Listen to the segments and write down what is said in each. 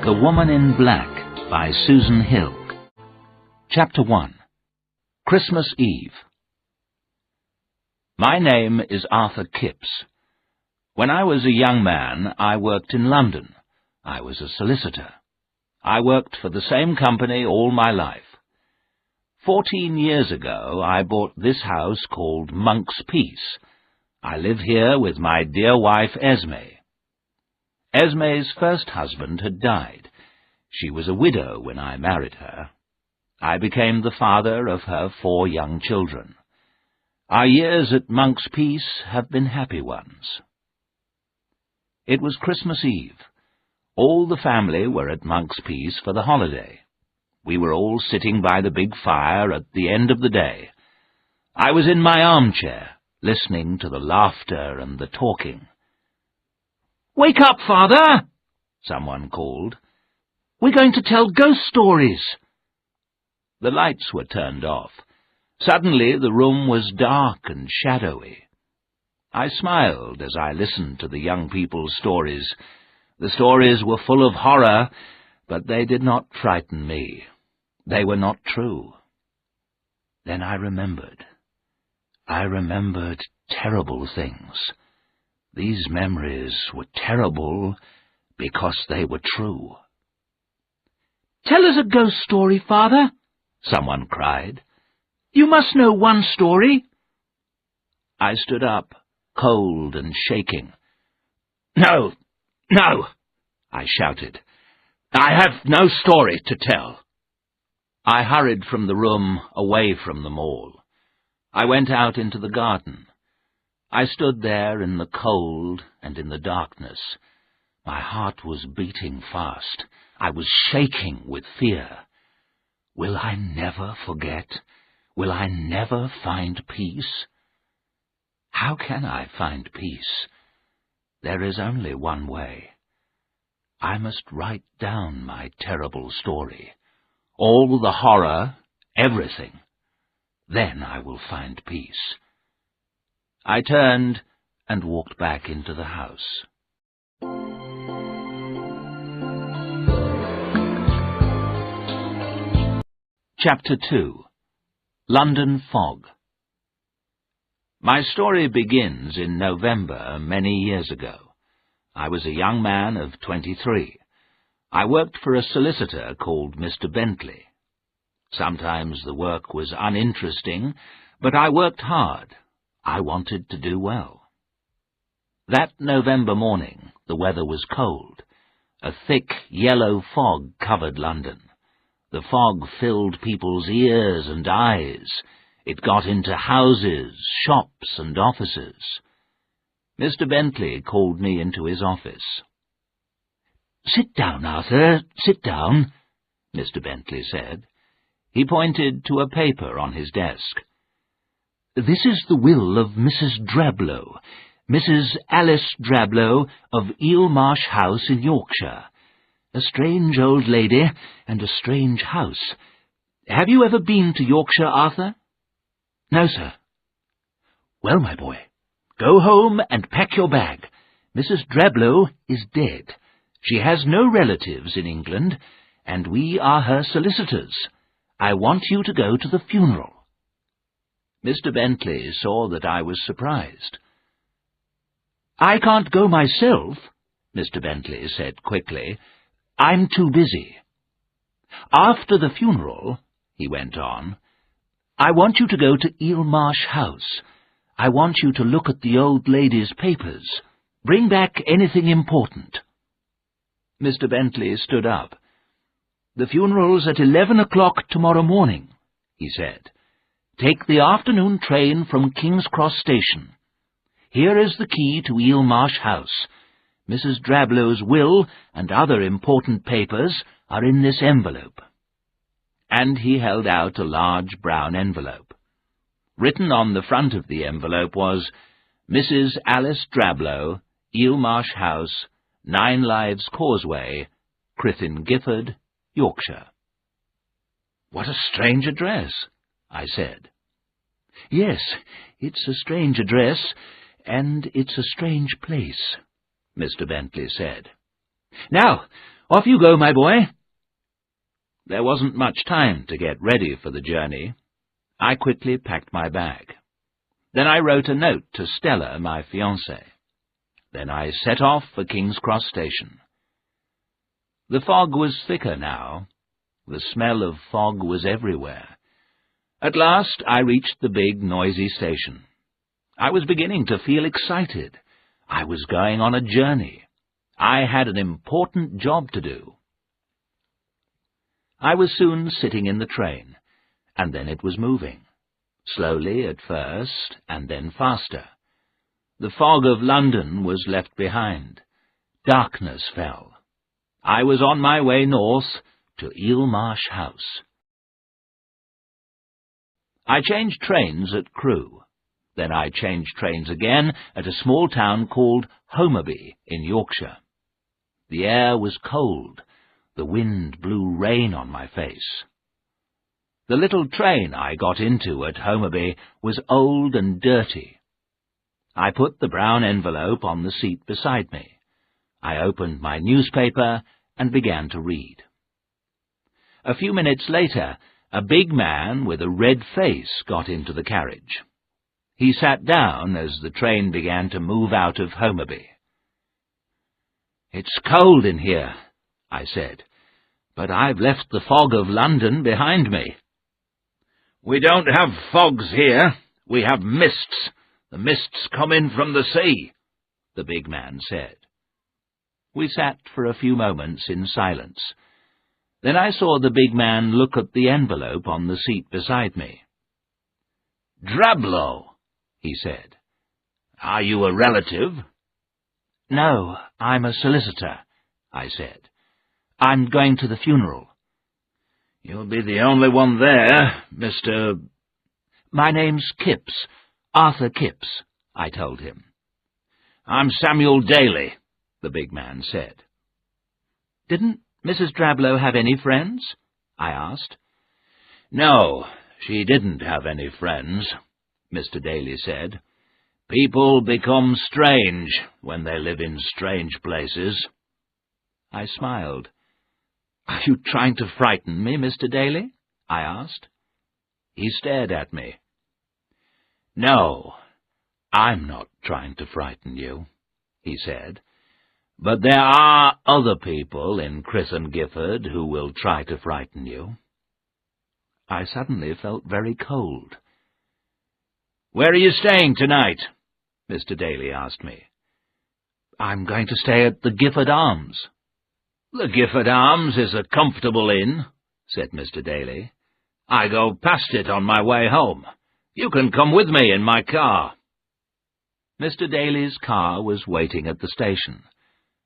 The Woman in Black by Susan Hill. Chapter 1. Christmas Eve. My name is Arthur Kipps. When I was a young man, I worked in London. I was a solicitor. I worked for the same company all my life. 14 years ago, I bought this house called Monk's Peace. I live here with my dear wife, Esme. Esme's first husband had died. She was a widow when I married her. I became the father of her 4 young children. Our years at Monk's Peace have been happy ones. It was Christmas Eve. All the family were at Monk's Peace for the holiday. We were all sitting by the big fire at the end of the day. I was in my armchair, listening to the laughter and the talking. "Wake up, Father!" someone called. "We're going to tell ghost stories." The lights were turned off. Suddenly the room was dark and shadowy. I smiled as I listened to the young people's stories. The stories were full of horror, but they did not frighten me. They were not true. Then I remembered. I remembered terrible things. These memories were terrible because they were true. "Tell us a ghost story, Father," someone cried. "You must know one story." I stood up, cold and shaking. "No, no," I shouted. "I have no story to tell." I hurried from the room, away from them all. I went out into the garden. I stood there in the cold and in the darkness. My heart was beating fast. I was shaking with fear. Will I never forget? Will I never find peace? How can I find peace? There is only one way. I must write down my terrible story, all the horror, everything. Then I will find peace. I turned and walked back into the house. Chapter 2. London Fog. My story begins in November many years ago. I was a young man of 23. I worked for a solicitor called Mr. Bentley. Sometimes the work was uninteresting, but I worked hard. I wanted to do well. That November morning, the weather was cold. A thick, yellow fog covered London. The fog filled people's ears and eyes. It got into houses, shops, and offices. Mr. Bentley called me into his office. "Sit down, Arthur, sit down," Mr. Bentley said. He pointed to a paper on his desk. "This is the will of Mrs. Drablow, Mrs. Alice Drablow of Eel Marsh House in Yorkshire. A strange old lady and a strange house. Have you ever been to Yorkshire, Arthur?" "No, sir." "Well, my boy, go home and pack your bag. Mrs. Drablow is dead. She has no relatives in England, and we are her solicitors. I want you to go to the funeral." Mr. Bentley saw that I was surprised. "I can't go myself," Mr. Bentley said quickly. "I'm too busy." "After the funeral," he went on, "I want you to go to Eel Marsh House. I want you to look at the old lady's papers. Bring back anything important." Mr. Bentley stood up. "The funeral's at 11 o'clock tomorrow morning," he said. "Take the afternoon train from King's Cross Station. Here is the key to Eel Marsh House. Mrs. Drablow's will and other important papers are in this envelope." And he held out a large brown envelope. Written on the front of the envelope was, "Mrs. Alice Drablow, Eel Marsh House, 9 Lives Causeway, Crithin Gifford, Yorkshire." "What a strange address," I said. "Yes, it's a strange address, and it's a strange place," Mr. Bentley said. "Now, Off you go, my boy." There wasn't much time to get ready for the journey. I quickly packed my bag. Then I wrote a note to Stella, my fiancée. Then I set off for King's Cross Station. The fog was thicker now. The smell of fog was everywhere. At last I reached the big, noisy station. I was beginning to feel excited. I was going on a journey. I had an important job to do. I was soon sitting in the train, and then it was moving. Slowly at first, and then faster. The fog of London was left behind. Darkness fell. I was on my way north to Eelmarsh House. I changed trains at Crewe. Then I changed trains again at a small town called Homerby in Yorkshire. The air was cold. The wind blew rain on my face. The little train I got into at Homerby was old and dirty. I put the brown envelope on the seat beside me. I opened my newspaper and began to read. A few minutes later, a big man with a red face got into the carriage. He sat down as the train began to move out of Homerby. "It's cold in here," I said, "but I've left the fog of London behind me." "We don't have fogs here. We have mists. The mists come in from the sea," the big man said. We sat for a few moments in silence. Then I saw the big man look at the envelope on the seat beside me. "Drablow," he said. "Are you a relative?" "No, I'm a solicitor," I said. "I'm going to the funeral." "You'll be the only one there, Mr.—" "My name's Kipps, Arthur Kipps," I told him. "I'm Samuel Daly," the big man said. "Didn't Mrs. Drablow have any friends?" I asked. "No, she didn't have any friends," Mr. Daly said. "People become strange when they live in strange places." I smiled. "Are you trying to frighten me, Mr. Daly?" I asked. He stared at me. "No, I'm not trying to frighten you," he said. "But there are other people in Crithon Gifford who will try to frighten you." I suddenly felt very cold. "Where are you staying tonight?" Mr. Daly asked me. "I'm going to stay at the Gifford Arms." "The Gifford Arms is a comfortable inn," said Mr. Daly. "I go past it on my way home. You can come with me in my car." Mr. Daly's car was waiting at the station.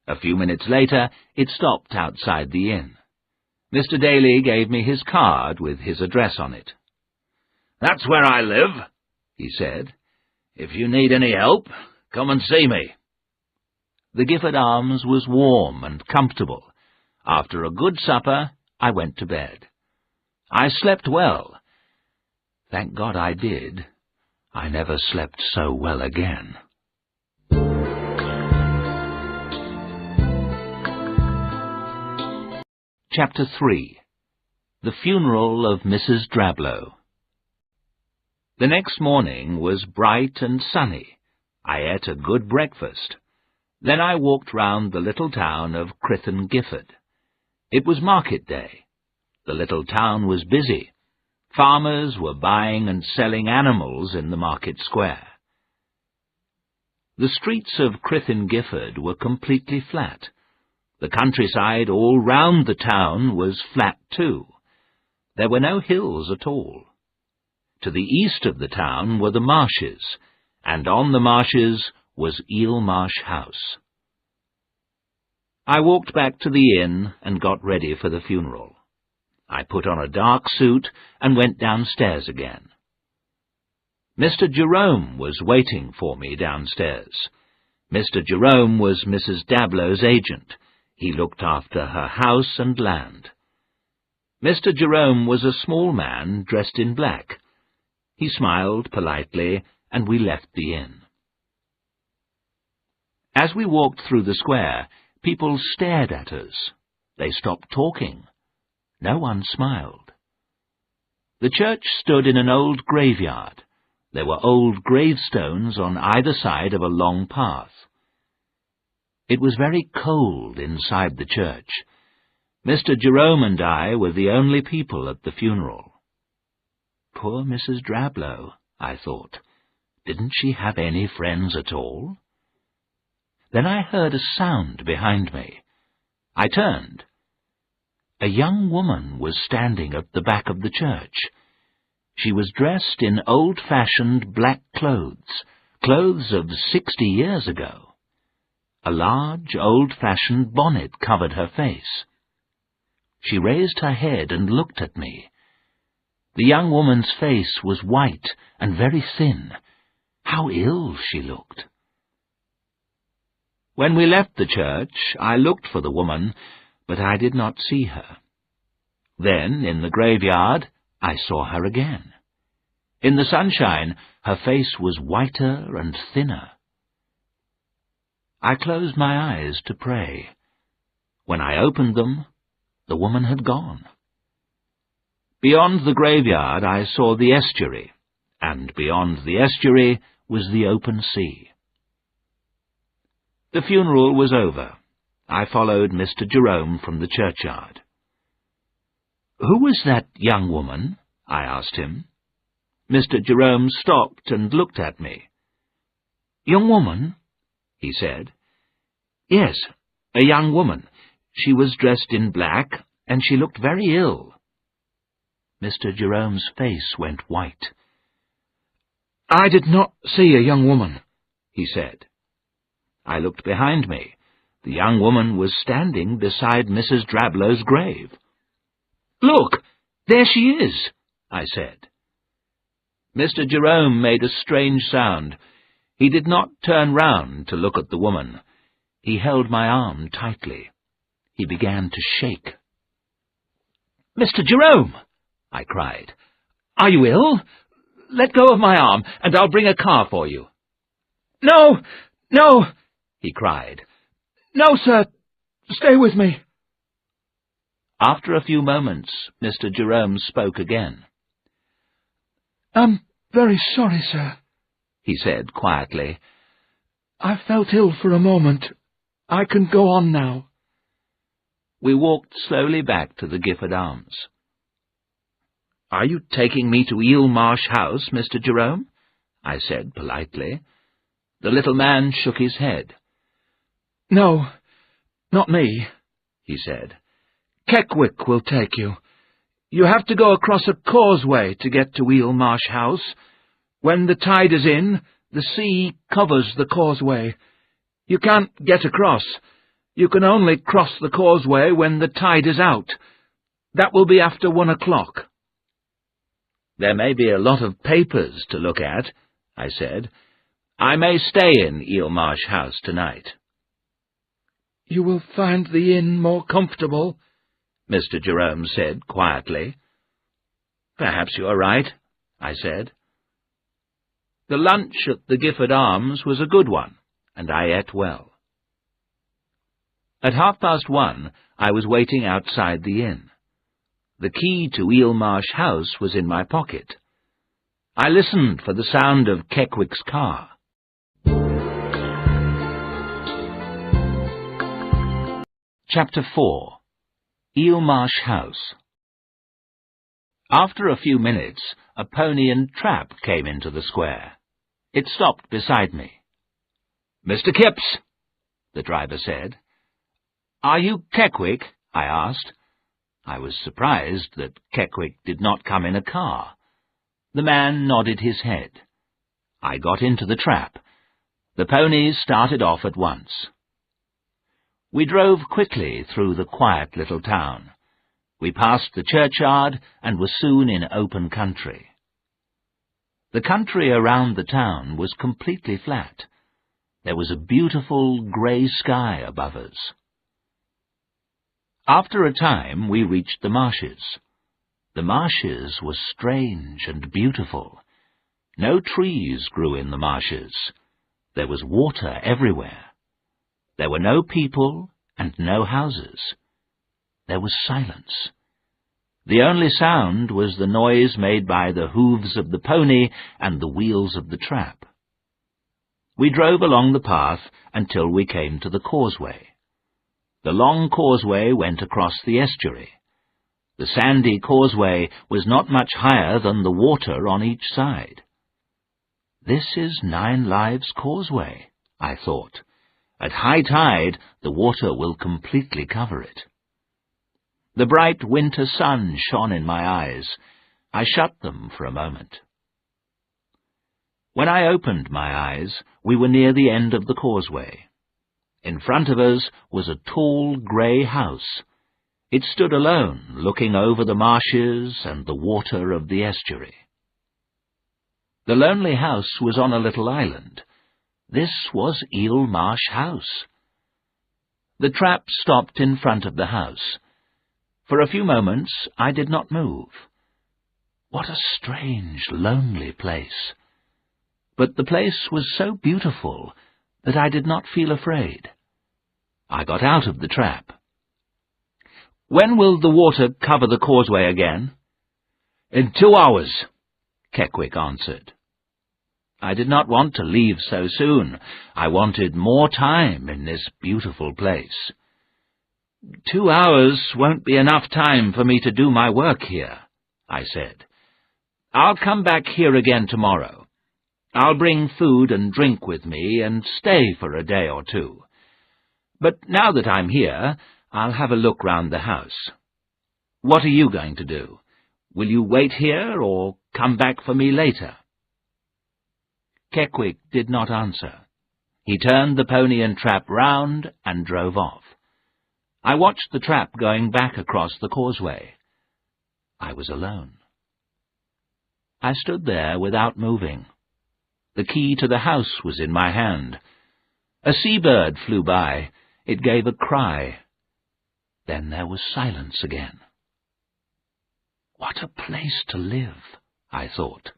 A few minutes later, it stopped outside the inn. Mr. Daly gave me his card with his address on it. "That's where I live," he said. "If you need any help, come and see me." The Gifford Arms was warm and comfortable. After a good supper, I went to bed. I slept well. Thank God I did. I never slept so well again. Chapter 3. The Funeral of Mrs. Drablow. The next morning was bright and sunny. I ate a good breakfast. Then I walked round the little town of Crithon Gifford. It was market day. The little town was busy. Farmers were buying and selling animals in the market square. The streets of Crithon Gifford were completely flat. The countryside all round the town was flat too. There were no hills at all. To the east of the town were the marshes, and on the marshes was Eelmarsh House. I walked back to the inn and got ready for the funeral. I put on a dark suit and went downstairs again. Mr. Jerome was waiting for me downstairs. Mr. Jerome was Mrs. Dablow's agent. He looked after her house and land. Mr. Jerome was a small man dressed in black. He smiled politely, and we left the inn. As we walked through the square, people stared at us. They stopped talking. No one smiled. The church stood in an old graveyard. There were old gravestones on either side of a long path. It was very cold inside the church. Mr. Jerome and I were the only people at the funeral. Poor Mrs. Drablow, I thought. Didn't she have any friends at all? Then I heard a sound behind me. I turned. A young woman was standing at the back of the church. She was dressed in old-fashioned black clothes of 60 years ago. A large, old-fashioned bonnet covered her face. She raised her head and looked at me. The young woman's face was white and very thin. How ill she looked. When we left the church, I looked for the woman, but I did not see her. Then, in the graveyard, I saw her again. In the sunshine, her face was whiter and thinner. I closed my eyes to pray. When I opened them, the woman had gone. Beyond the graveyard I saw the estuary, and beyond the estuary was the open sea. The funeral was over. I followed Mr. Jerome from the churchyard. "Who was that young woman?" I asked him. Mr. Jerome stopped and looked at me. "Young woman?" he said. "Yes, a young woman. She was dressed in black, and she looked very ill." Mr. Jerome's face went white. "I did not see a young woman," he said. I looked behind me. The young woman was standing beside Mrs. Drablow's grave. "Look, there she is," I said. Mr. Jerome made a strange sound. He did not turn round to look at the woman. He held my arm tightly. He began to shake. "Mr. Jerome!" I cried. "Are you ill? Let go of my arm, and I'll bring a car for you." "No, no!" he cried. "No, sir. Stay with me." After a few moments, Mr. Jerome spoke again. "I'm very sorry, sir," he said quietly. "I felt ill for a moment. I can go on now." We walked slowly back to the Gifford Arms. "Are you taking me to Eel Marsh House, Mr. Jerome?" I said politely. The little man shook his head. "No, not me," he said. "Keckwick will take you. You have to go across a causeway to get to Eel Marsh House. When the tide is in, the sea covers the causeway. You can't get across. You can only cross the causeway when the tide is out. That will be after 1 o'clock. "There may be a lot of papers to look at," I said. "I may stay in Eel Marsh House tonight." "You will find the inn more comfortable," Mr. Jerome said quietly. "Perhaps you are right," I said. The lunch at the Gifford Arms was a good one, and I ate well. At 1:30 I was waiting outside the inn. The key to Eel Marsh House was in my pocket. I listened for the sound of Keckwick's car. Chapter 4. Eel Marsh House. After a few minutes, a pony and trap came into the square. It stopped beside me. "Mr. Kipps," the driver said. "Are you Keckwick?" I asked. I was surprised that Keckwick did not come in a car. The man nodded his head. I got into the trap. The ponies started off at once. We drove quickly through the quiet little town. We passed the churchyard and were soon in open country. The country around the town was completely flat. There was a beautiful grey sky above us. After a time we reached the marshes. The marshes were strange and beautiful. No trees grew in the marshes. There was water everywhere. There were no people and no houses. there was silence. The only sound was the noise made by the hooves of the pony and the wheels of the trap. We drove along the path until we came to the causeway. The long causeway went across the estuary. The sandy causeway was not much higher than the water on each side. "This is 9 Lives Causeway," I thought. "At high tide, the water will completely cover it." The bright winter sun shone in my eyes. I shut them for a moment. When I opened my eyes, we were near the end of the causeway. In front of us was a tall grey house. It stood alone, looking over the marshes and the water of the estuary. The lonely house was on a little island. This was Eel Marsh House. The trap stopped in front of the house. For a few moments I did not move. What a strange, lonely place! But the place was so beautiful that I did not feel afraid. I got out of the trap. "When will the water cover the causeway again?" "In 2 hours," Keckwick answered. I did not want to leave so soon. I wanted more time in this beautiful place. 2 hours won't be enough time for me to do my work here, I said. "I'll come back here again tomorrow. I'll bring food and drink with me and stay for a day or 2. But now that I'm here, I'll have a look round the house. What are you going to do? Will you wait here or come back for me later?" Keckwick did not answer. He turned the pony and trap round and drove off. I watched the trap going back across the causeway. I was alone. I stood there without moving. The key to the house was in my hand. A seabird flew by. It gave a cry. Then there was silence again. What a place to live, I thought.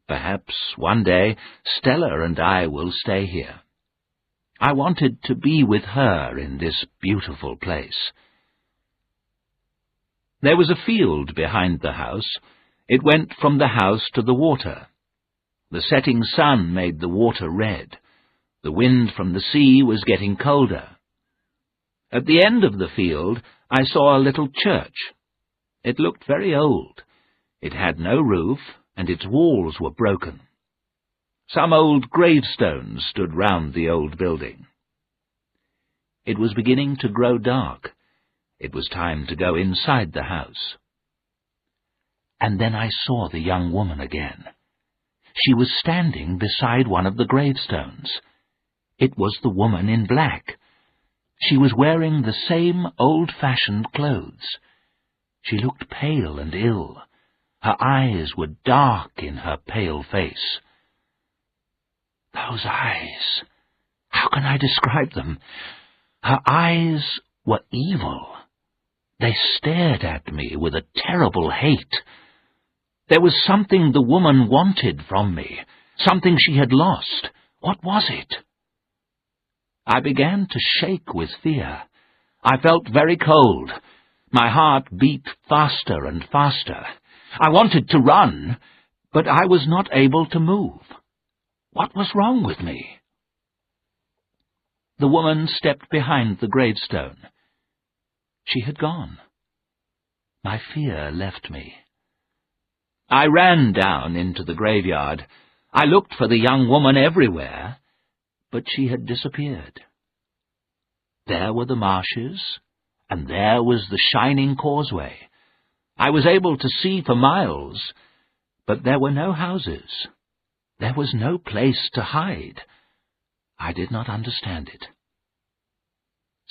Perhaps one day Stella and I will stay here. I wanted to be with her in this beautiful place. There was a field behind the house. It went from the house to the water. The setting sun made the water red. The wind from the sea was getting colder. At the end of the field, I saw a little church. It looked very old. It had no roof, and its walls were broken. Some old gravestones stood round the old building. It was beginning to grow dark. It was time to go inside the house. And then I saw the young woman again. She was standing beside one of the gravestones. It was the woman in black. She was wearing the same old-fashioned clothes. She looked pale and ill. Her eyes were dark in her pale face. Those eyes! How can I describe them? Her eyes were evil. They stared at me with a terrible hate. There was something the woman wanted from me, something she had lost. What was it? I began to shake with fear. I felt very cold. My heart beat faster and faster. I wanted to run, but I was not able to move. What was wrong with me? The woman stepped behind the gravestone. She had gone. My fear left me. I ran down into the graveyard. I looked for the young woman everywhere, but she had disappeared. There were the marshes, and there was the shining causeway. I was able to see for miles, but there were no houses. There was no place to hide. I did not understand it.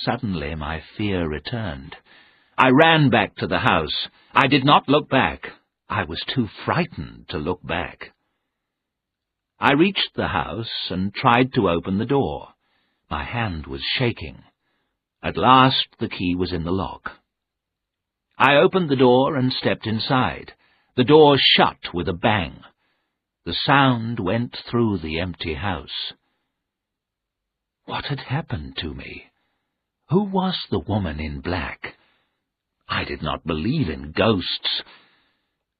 Suddenly my fear returned. I ran back to the house. I did not look back. I was too frightened to look back. I reached the house and tried to open the door. My hand was shaking. At last the key was in the lock. I opened the door and stepped inside. The door shut with a bang. The sound went through the empty house. What had happened to me? Who was the woman in black? did not believe in ghosts,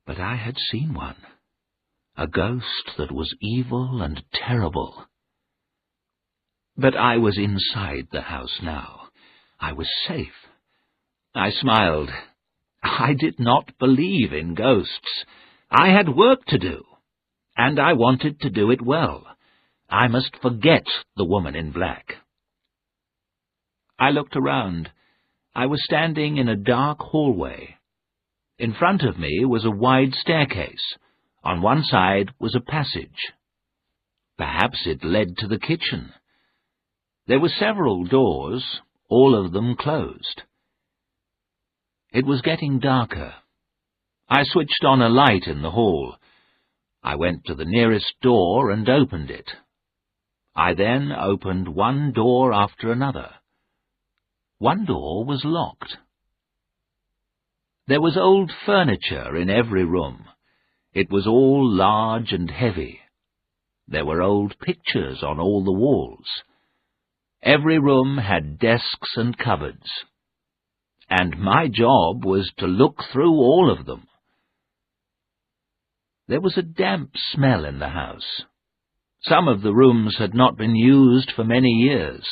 but I had seen one, a ghost that was evil and terrible. But I was inside the house now. I was safe. I smiled. I did not believe in ghosts. I had work to do, and I wanted to do it well. I must forget the woman in black. I looked around. I was standing in a dark hallway. In front of me was a wide staircase. On one side was a passage. Perhaps it led to the kitchen. There were several doors, all of them closed. It was getting darker. I switched on a light in the hall. I went to the nearest door and opened it. I then opened one door after another. One door was locked. There was old furniture in every room. It was all large and heavy. There were old pictures on all the walls. Every room had desks and cupboards. And my job was to look through all of them. There was a damp smell in the house. Some of the rooms had not been used for many years.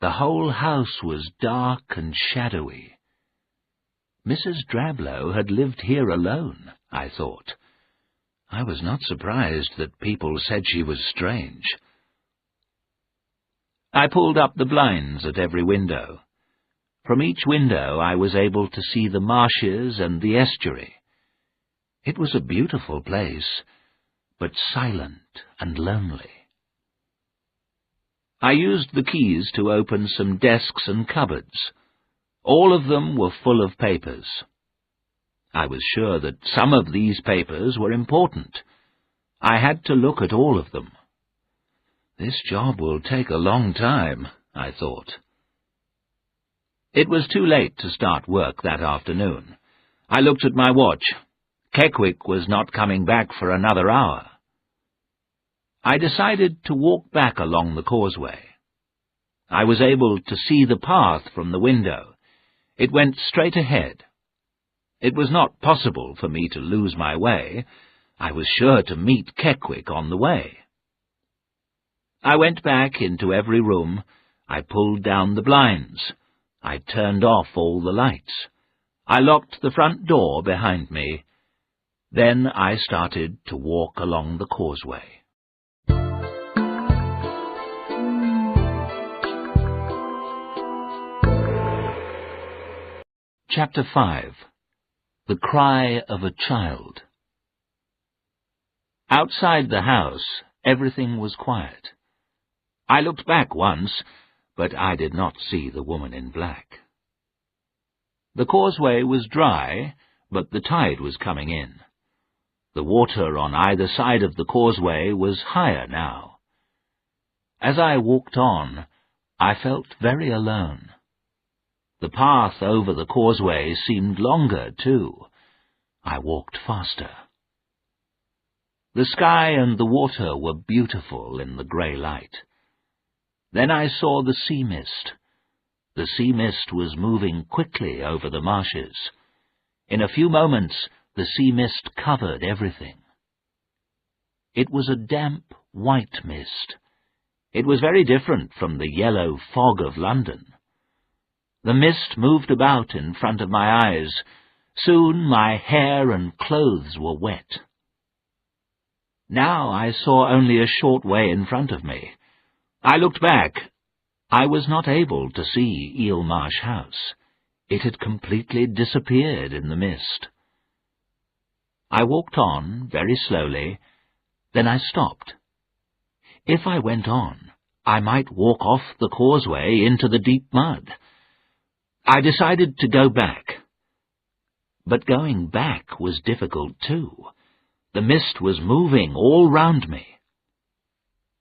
The whole house was dark and shadowy. Mrs. Drablow had lived here alone, I thought. I was not surprised that people said she was strange. I pulled up the blinds at every window. From each window I was able to see the marshes and the estuary. It was a beautiful place, but silent and lonely. I used the keys to open some desks and cupboards. All of them were full of papers. I was sure that some of these papers were important. I had to look at all of them. This job will take a long time, I thought. It was too late to start work that afternoon. I looked at my watch. Keckwick was not coming back for another hour. I decided to walk back along the causeway. I was able to see the path from the window. It went straight ahead. It was not possible for me to lose my way. I was sure to meet Keckwick on the way. I went back into every room. I pulled down the blinds. I turned off all the lights. I locked the front door behind me. Then I started to walk along the causeway. Chapter 5. The Cry of a Child. Outside the house, everything was quiet. I looked back once, but I did not see the woman in black. The causeway was dry, but the tide was coming in. The water on either side of the causeway was higher now. As I walked on, I felt very alone. The path over the causeway seemed longer, too. I walked faster. The sky and the water were beautiful in the grey light. Then I saw the sea mist. The sea mist was moving quickly over the marshes. In a few moments, the sea mist covered everything. It was a damp, white mist. It was very different from the yellow fog of London. The mist moved about in front of my eyes. Soon my hair and clothes were wet. Now I saw only a short way in front of me. I looked back. I was not able to see Eelmarsh House. It had completely disappeared in the mist. I walked on very slowly. Then I stopped. If I went on, I might walk off the causeway into the deep mud. I decided to go back. But going back was difficult too. The mist was moving all round me.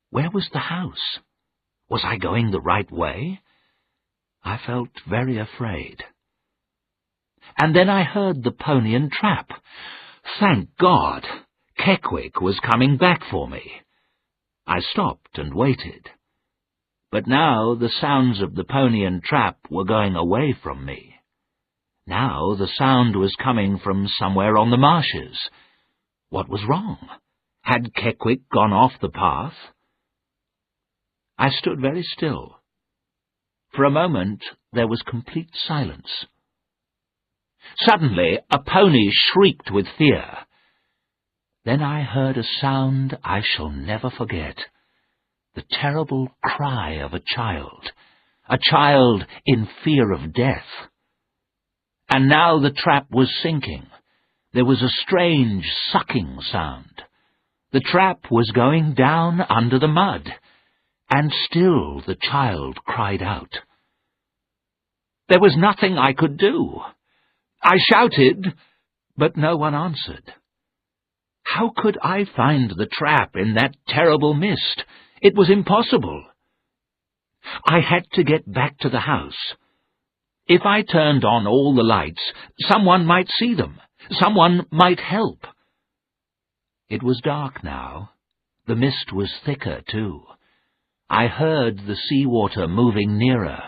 Where was the house? Was I going the right way? I felt very afraid. And then I heard the Pony and Trap. Thank God! Keckwick was coming back for me. I stopped and waited. But now the sounds of the Pony and Trap were going away from me. Now the sound was coming from somewhere on the marshes. What was wrong? Had Kekwik gone off the path? I stood very still. For a moment there was complete silence. Suddenly a pony shrieked with fear. Then I heard a sound I shall never forget. The terrible cry of a child in fear of death. And now the trap was sinking. There was a strange sucking sound. The trap was going down under the mud, and still the child cried out. There was nothing I could do. I shouted, but no one answered. How could I find the trap in that terrible mist? It was impossible. I had to get back to the house. If I turned on all the lights, someone might see them. Someone might help. It was dark now. The mist was thicker, too. I heard the sea-water moving nearer.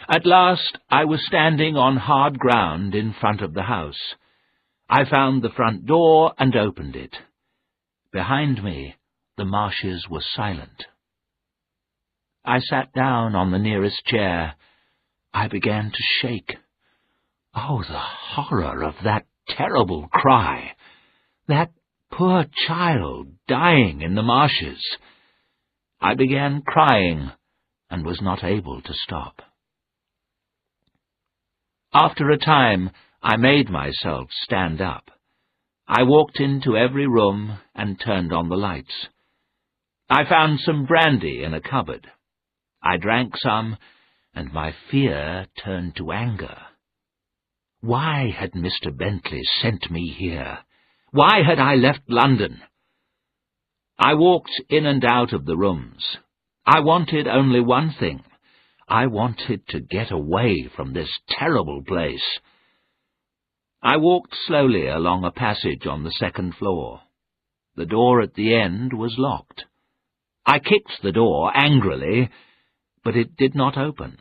At last I was standing on hard ground in front of the house. I found the front door and opened it. Behind me, the marshes were silent. I sat down on the nearest chair. I began to shake. Oh, the horror of that terrible cry! That poor child dying in the marshes! I began crying and was not able to stop. After a time, I made myself stand up. I walked into every room and turned on the lights. I found some brandy in a cupboard. I drank some, and my fear turned to anger. Why had Mr. Bentley sent me here? Why had I left London? I walked in and out of the rooms. I wanted only one thing. I wanted to get away from this terrible place. I walked slowly along a passage on the second floor. The door at the end was locked. I kicked the door angrily, but it did not open.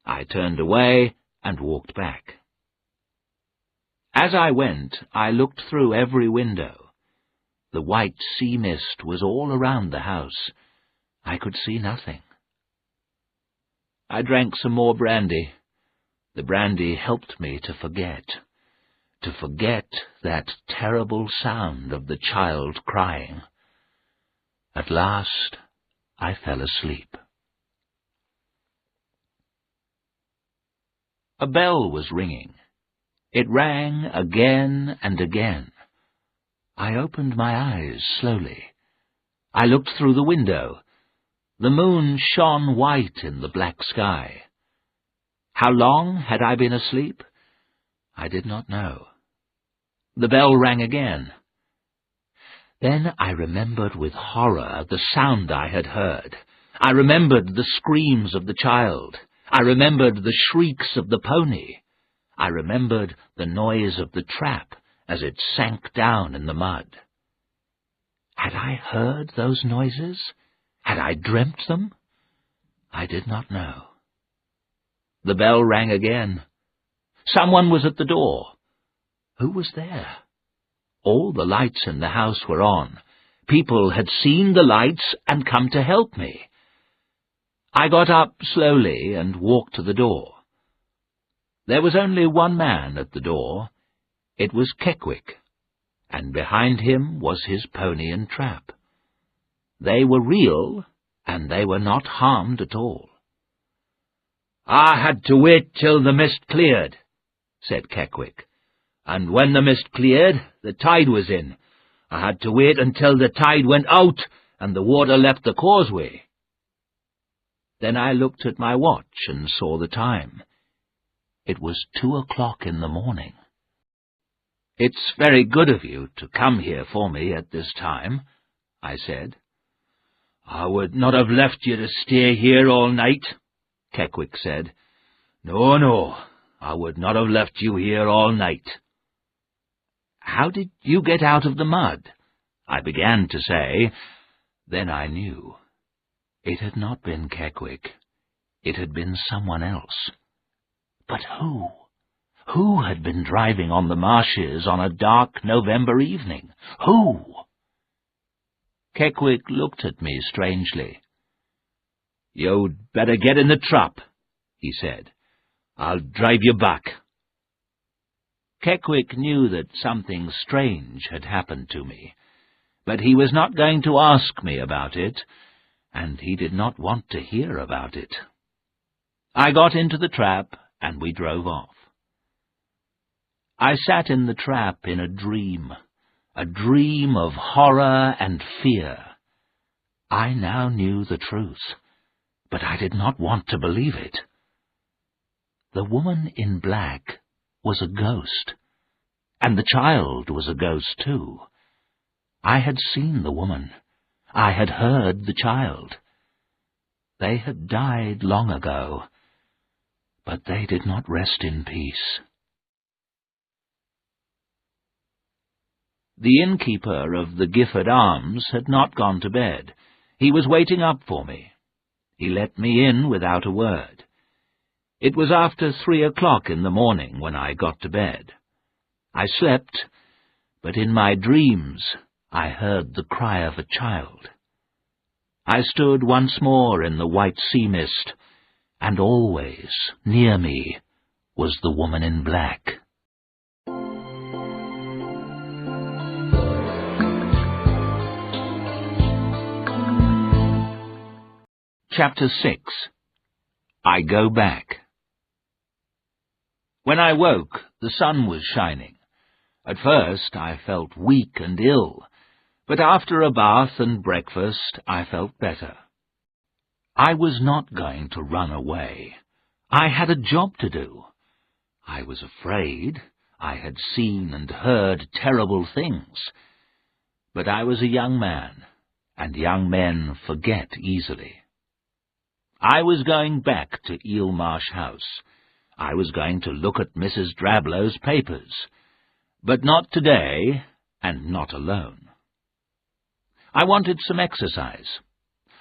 I turned away and walked back. As I went, I looked through every window. The white sea mist was all around the house. I could see nothing. I drank some more brandy. The brandy helped me to forget that terrible sound of the child crying. At last, I fell asleep. A bell was ringing. It rang again and again. I opened my eyes slowly. I looked through the window. The moon shone white in the black sky. How long had I been asleep? I did not know. The bell rang again. Then I remembered with horror the sound I had heard. I remembered the screams of the child. I remembered the shrieks of the pony. I remembered the noise of the trap as it sank down in the mud. Had I heard those noises? Had I dreamt them? I did not know. The bell rang again. Someone was at the door. Who was there? All the lights in the house were on. People had seen the lights and come to help me. I got up slowly and walked to the door. There was only one man at the door. It was Kekwik, and behind him was his pony and trap. They were real, and they were not harmed at all. "I had to wait till the mist cleared," said Kekwik. "And when the mist cleared, the tide was in. I had to wait until the tide went out and the water left the causeway." Then I looked at my watch and saw the time. It was 2 o'clock in the morning. "It's very good of you to come here for me at this time," I said. "I would not have left you to stay here all night," Kekwik said. "No, no, I would not have left you here all night." "How did you get out of the mud?" I began to say. Then I knew. It had not been Kekwik. It had been someone else. But who? Who had been driving on the marshes on a dark November evening? Who? Keckwick looked at me strangely. "You'd better get in the trap," he said. "I'll drive you back." Keckwick knew that something strange had happened to me, but he was not going to ask me about it, and he did not want to hear about it. I got into the trap, and we drove off. I sat in the trap in a dream of horror and fear. I now knew the truth, but I did not want to believe it. The woman in black was a ghost, and the child was a ghost too. I had seen the woman. I had heard the child. They had died long ago, but they did not rest in peace. The innkeeper of the Gifford Arms had not gone to bed. He was waiting up for me. He let me in without a word. It was after 3 o'clock in the morning when I got to bed. I slept, but in my dreams I heard the cry of a child. I stood once more in the white sea mist, and always near me was the woman in black. Chapter 6. I Go Back. When I woke, the sun was shining. At first I felt weak and ill, but after a bath and breakfast I felt better. I was not going to run away. I had a job to do. I was afraid. I had seen and heard terrible things. But I was a young man, and young men forget easily. I was going back to Eel Marsh House. I was going to look at Mrs. Drablow's papers, but not today, and not alone. I wanted some exercise.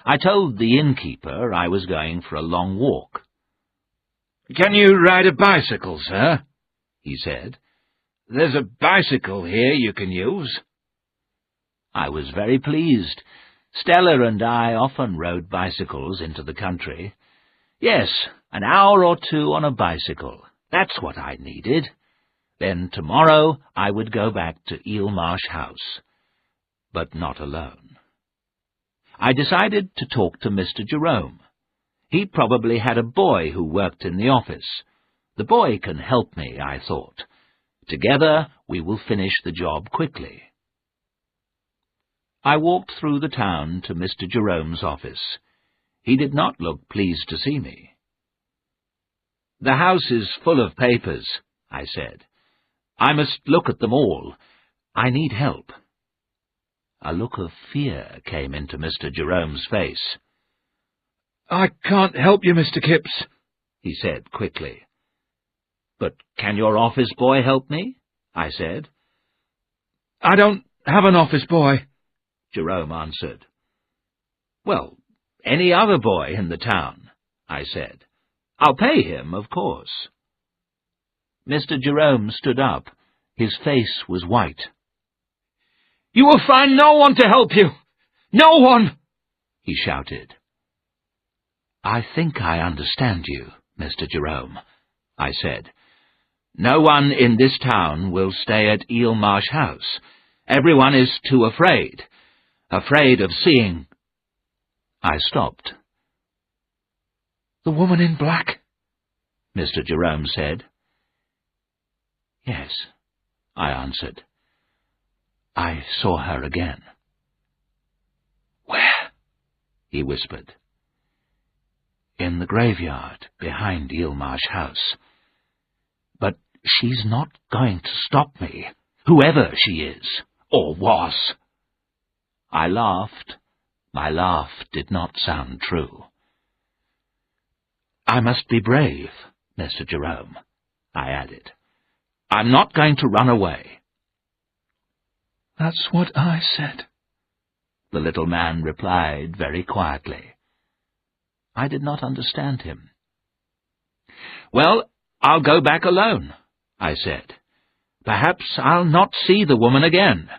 I told the innkeeper I was going for a long walk. "Can you ride a bicycle, sir?" he said. "There's a bicycle here you can use." I was very pleased. Stella and I often rode bicycles into the country. Yes, an hour or two on a bicycle. That's what I needed. Then tomorrow I would go back to Eel Marsh House, but not alone. I decided to talk to Mr. Jerome. He probably had a boy who worked in the office. The boy can help me, I thought. Together we will finish the job quickly. I walked through the town to Mr. Jerome's office. He did not look pleased to see me. "The house is full of papers," I said. "I must look at them all. I need help." A look of fear came into Mr. Jerome's face. "I can't help you, Mr. Kipps," he said quickly. "But can your office boy help me?" I said. "I don't have an office boy," Jerome answered. "Well, any other boy in the town," I said. "I'll pay him, of course." Mr. Jerome stood up. His face was white. "You will find no one to help you! No one!" he shouted. "I think I understand you, Mr. Jerome," I said. "No one in this town will stay at Eel Marsh House. Everyone is too afraid of seeing—" I stopped. "The woman in black?" Mr. Jerome said. "Yes," I answered. "I saw her again." "Where?" he whispered. "In the graveyard behind Eel Marsh House. But she's not going to stop me, whoever she is, or was." I laughed. My laugh did not sound true. "I must be brave, Mr. Jerome," I added. "I'm not going to run away." "That's what I said," the little man replied very quietly. I did not understand him. "Well, I'll go back alone," I said. "Perhaps I'll not see the woman again."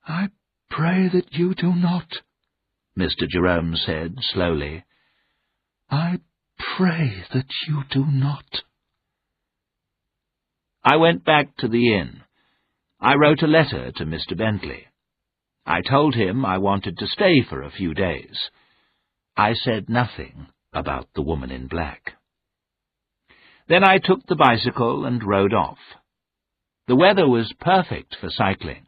"I pray that you do not," Mr. Jerome said slowly. "I pray that you do not." I went back to the inn. I wrote a letter to Mr. Bentley. I told him I wanted to stay for a few days. I said nothing about the woman in black. Then I took the bicycle and rode off. The weather was perfect for cycling.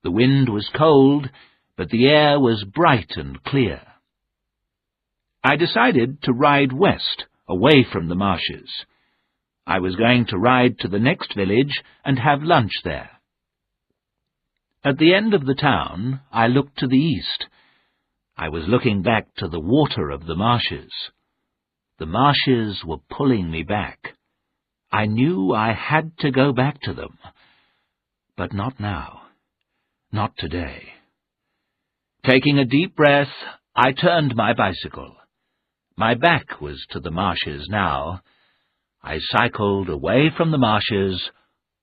The wind was cold, but the air was bright and clear. I decided to ride west, away from the marshes. I was going to ride to the next village and have lunch there. At the end of the town, I looked to the east. I was looking back to the water of the marshes. The marshes were pulling me back. I knew I had to go back to them. But not now. Not today. Taking a deep breath, I turned my bicycle. My back was to the marshes now. I cycled away from the marshes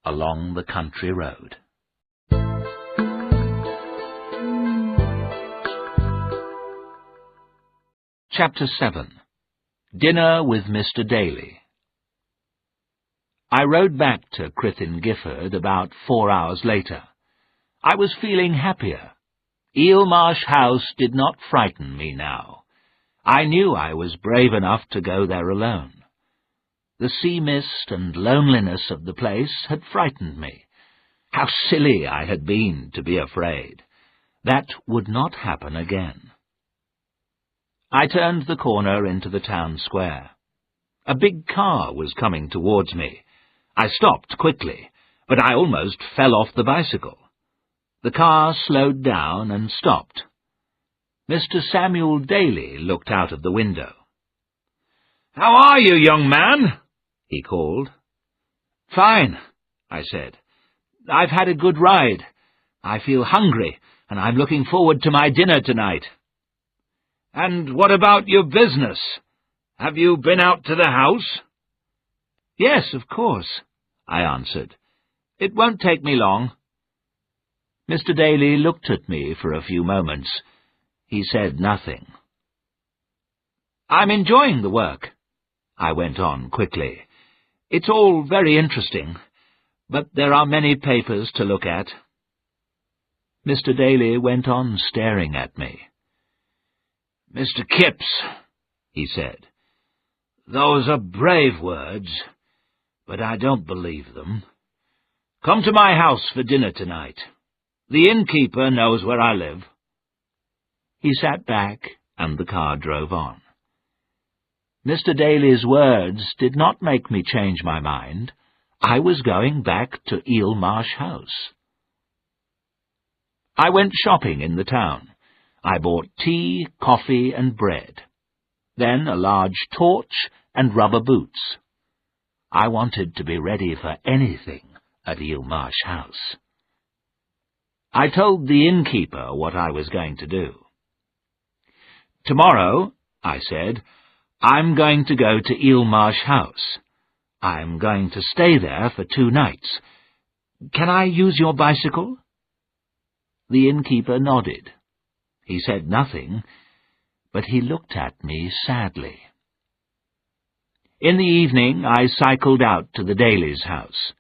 along the country road. Chapter 7. Dinner with Mr. Daly. I rode back to Crythin Gifford about 4 hours later. I was feeling happier. Eelmarsh House did not frighten me now. I knew I was brave enough to go there alone. The sea mist and loneliness of the place had frightened me. How silly I had been to be afraid. That would not happen again. I turned the corner into the town square. A big car was coming towards me. I stopped quickly, but I almost fell off the bicycle. The car slowed down and stopped. Mr. Samuel Daly looked out of the window. "How are you, young man?" he called. "Fine," I said. "I've had a good ride. I feel hungry, and I'm looking forward to my dinner tonight." "And what about your business? Have you been out to the house?" "Yes, of course," I answered. "It won't take me long." Mr. Daly looked at me for a few moments. He said nothing. "I'm enjoying the work," I went on quickly. "It's all very interesting, but there are many papers to look at." Mr. Daly went on staring at me. "Mr. Kipps," he said, "those are brave words, but I don't believe them. Come to my house for dinner tonight. The innkeeper knows where I live." He sat back, and the car drove on. Mr. Daly's words did not make me change my mind. I was going back to Eelmarsh House. I went shopping in the town. I bought tea, coffee, and bread. Then a large torch and rubber boots. I wanted to be ready for anything at Eelmarsh House. I told the innkeeper what I was going to do. "Tomorrow," I said, "I'm going to go to Eelmarsh House. I'm going to stay there for 2 nights. Can I use your bicycle?" The innkeeper nodded. He said nothing, but he looked at me sadly. In the evening I cycled out to the Daly's house.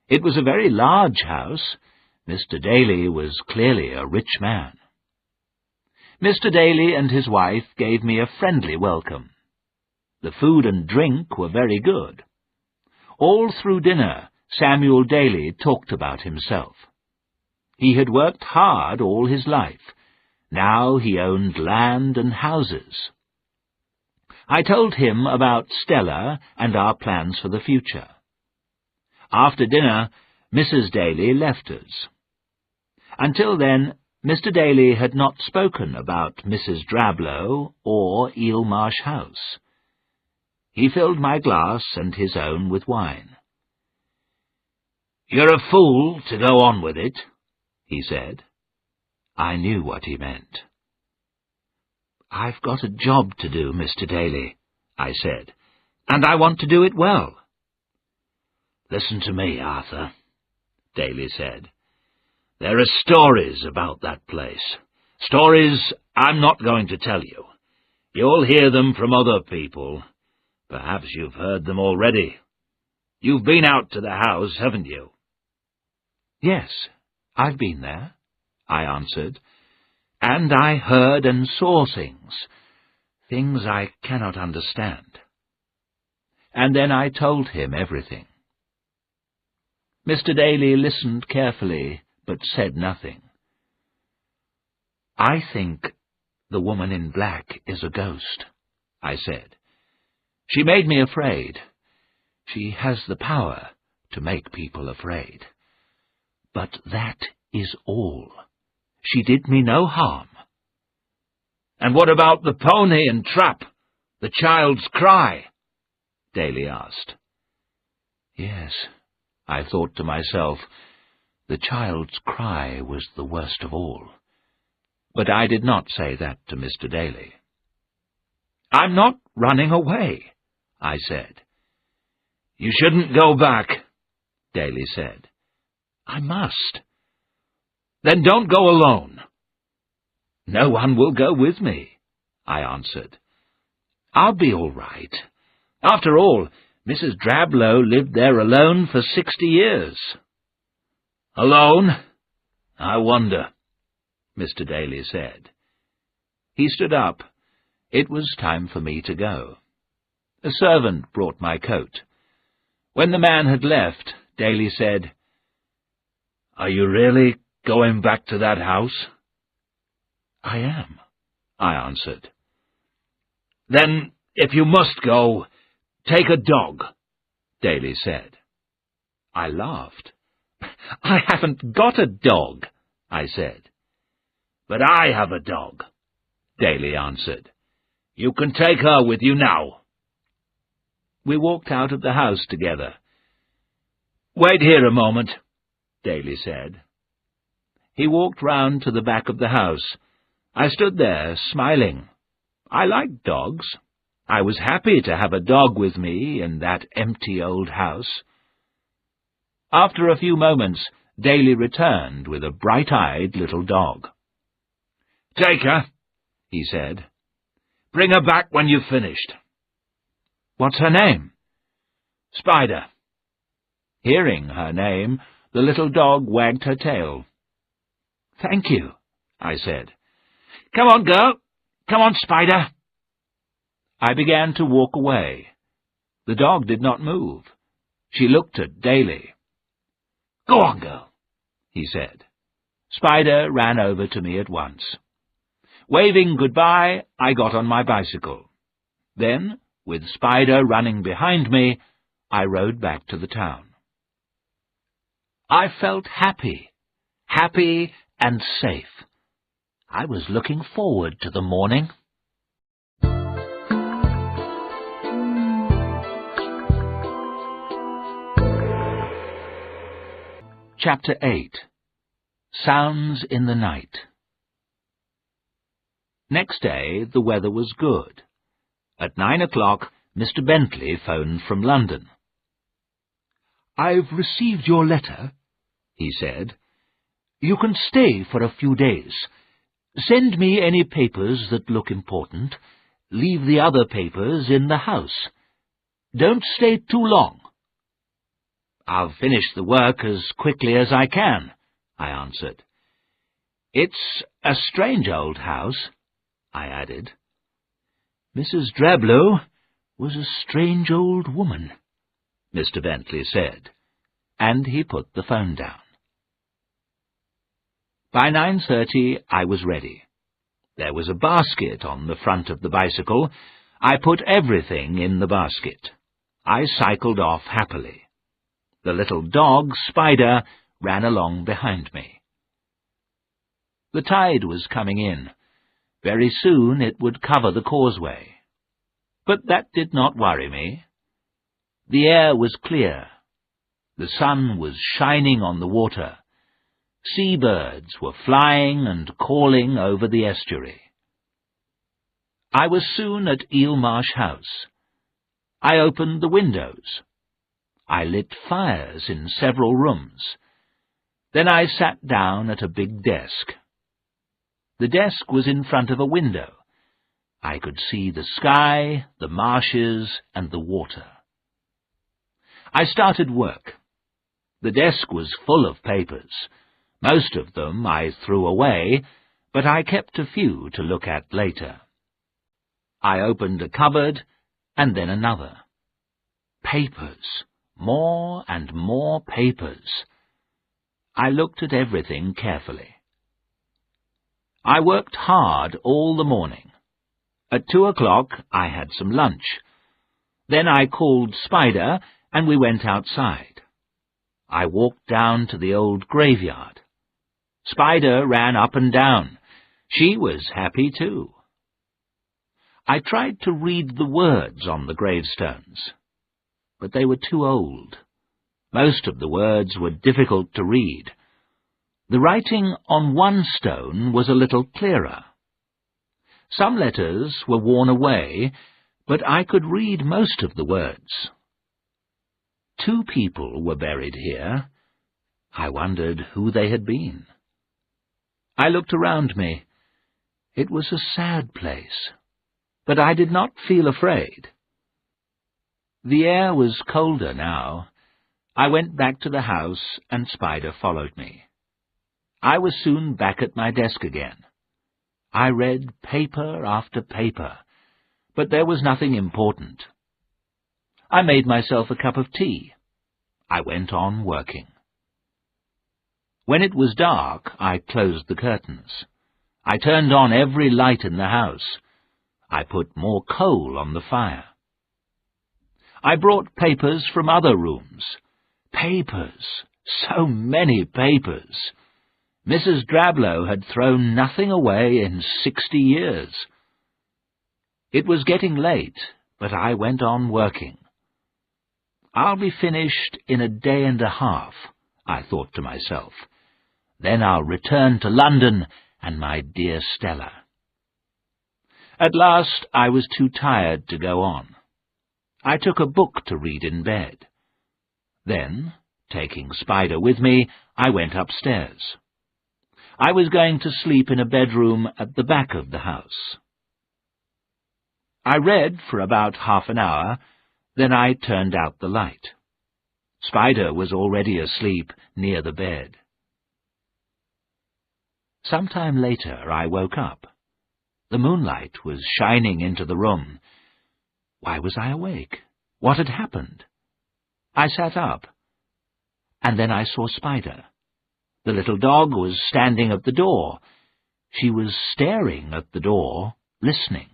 It was a very large house. Mr. Daly was clearly a rich man. Mr. Daly and his wife gave me a friendly welcome. The food and drink were very good. All through dinner, Samuel Daly talked about himself. He had worked hard all his life. Now he owned land and houses. I told him about Stella and our plans for the future. After dinner, Mrs. Daly left us. Until then, Mr. Daly had not spoken about Mrs. Drablow or Eelmarsh House. He filled my glass and his own with wine. "You're a fool to go on with it," he said. I knew what he meant. "I've got a job to do, Mr. Daly," I said, "and I want to do it well." "Listen to me, Arthur," Daly said. "There are stories about that place. Stories I'm not going to tell you. You'll hear them from other people. Perhaps you've heard them already. You've been out to the house, haven't you?" "Yes, I've been there," I answered, "and I heard and saw things I cannot understand." And then I told him everything. Mr. Daly listened carefully, but said nothing. "I think the woman in black is a ghost," I said. "She made me afraid. She has the power to make people afraid. But that is all. She did me no harm." "And what about the pony and trap? The child's cry?" Daly asked. Yes, I thought to myself, the child's cry was the worst of all. But I did not say that to Mr. Daly. "I'm not running away," I said. "You shouldn't go back," Daly said. "I must." "Then don't go alone." "No one will go with me," I answered. "I'll be all right. After all, Mrs. Drablow lived there alone for 60 years. "Alone? I wonder," Mr. Daly said. He stood up. It was time for me to go. A servant brought my coat. When the man had left, Daly said, "Are you really going back to that house?" "I am," I answered. "Then, if you must go, take a dog," Daly said. I laughed. "I haven't got a dog," I said. "But I have a dog," Daly answered. "You can take her with you now." We walked out of the house together. "Wait here a moment," Daly said. He walked round to the back of the house. I stood there, smiling. I liked dogs. I was happy to have a dog with me in that empty old house. After a few moments, Daly returned with a bright-eyed little dog. "Take her," he said. "Bring her back when you've finished." "What's her name?" "Spider." Hearing her name, the little dog wagged her tail. "Thank you," I said. "Come on, girl. Come on, Spider." I began to walk away. The dog did not move. She looked at Daly. "Go on, girl," he said. Spider ran over to me at once. Waving goodbye, I got on my bicycle. Then, with Spider running behind me, I rode back to the town. I felt happy and safe. I was looking forward to the morning. Chapter 8. Sounds in the Night. Next day the weather was good. At 9 o'clock Mr. Bentley phoned from London. "I've received your letter," he said. "You can stay for a few days. Send me any papers that look important. Leave the other papers in the house. Don't stay too long." "I'll finish the work as quickly as I can," I answered. "It's a strange old house," I added. "Mrs. Drablow was a strange old woman," Mr. Bentley said, and he put the phone down. By 9:30 I was ready. There was a basket on the front of the bicycle. I put everything in the basket. I cycled off happily. The little dog, Spider, ran along behind me. The tide was coming in. Very soon it would cover the causeway. But that did not worry me. The air was clear. The sun was shining on the water. Seabirds were flying and calling over the estuary. I was soon at Eelmarsh House. I opened the windows. I lit fires in several rooms. Then I sat down at a big desk. The desk was in front of a window. I could see the sky, the marshes, and the water. I started work. The desk was full of papers. Most of them I threw away, but I kept a few to look at later. I opened a cupboard, and then another. Papers. More and more papers. I looked at everything carefully. I worked hard all the morning. At 2 o'clock I had some lunch. Then I called Spider, and we went outside. I walked down to the old graveyard. Spider ran up and down. She was happy too. I tried to read the words on the gravestones, but they were too old. Most of the words were difficult to read. The writing on one stone was a little clearer. Some letters were worn away, but I could read most of the words. 2 people were buried here. I wondered who they had been. I looked around me. It was a sad place, but I did not feel afraid. The air was colder now. I went back to the house, and Spider followed me. I was soon back at my desk again. I read paper after paper, but there was nothing important. I made myself a cup of tea. I went on working. When it was dark, I closed the curtains. I turned on every light in the house. I put more coal on the fire. I brought papers from other rooms. Papers! So many papers! Mrs. Drablow had thrown nothing away in 60 years. It was getting late, but I went on working. I'll be finished in a day and a half, I thought to myself. Then I'll return to London and my dear Stella. At last I was too tired to go on. I took a book to read in bed. Then, taking Spider with me, I went upstairs. I was going to sleep in a bedroom at the back of the house. I read for about half an hour, then I turned out the light. Spider was already asleep near the bed. Some time later I woke up. The moonlight was shining into the room. Why was I awake? What had happened? I sat up, and then I saw Spider. The little dog was standing at the door. She was staring at the door, listening.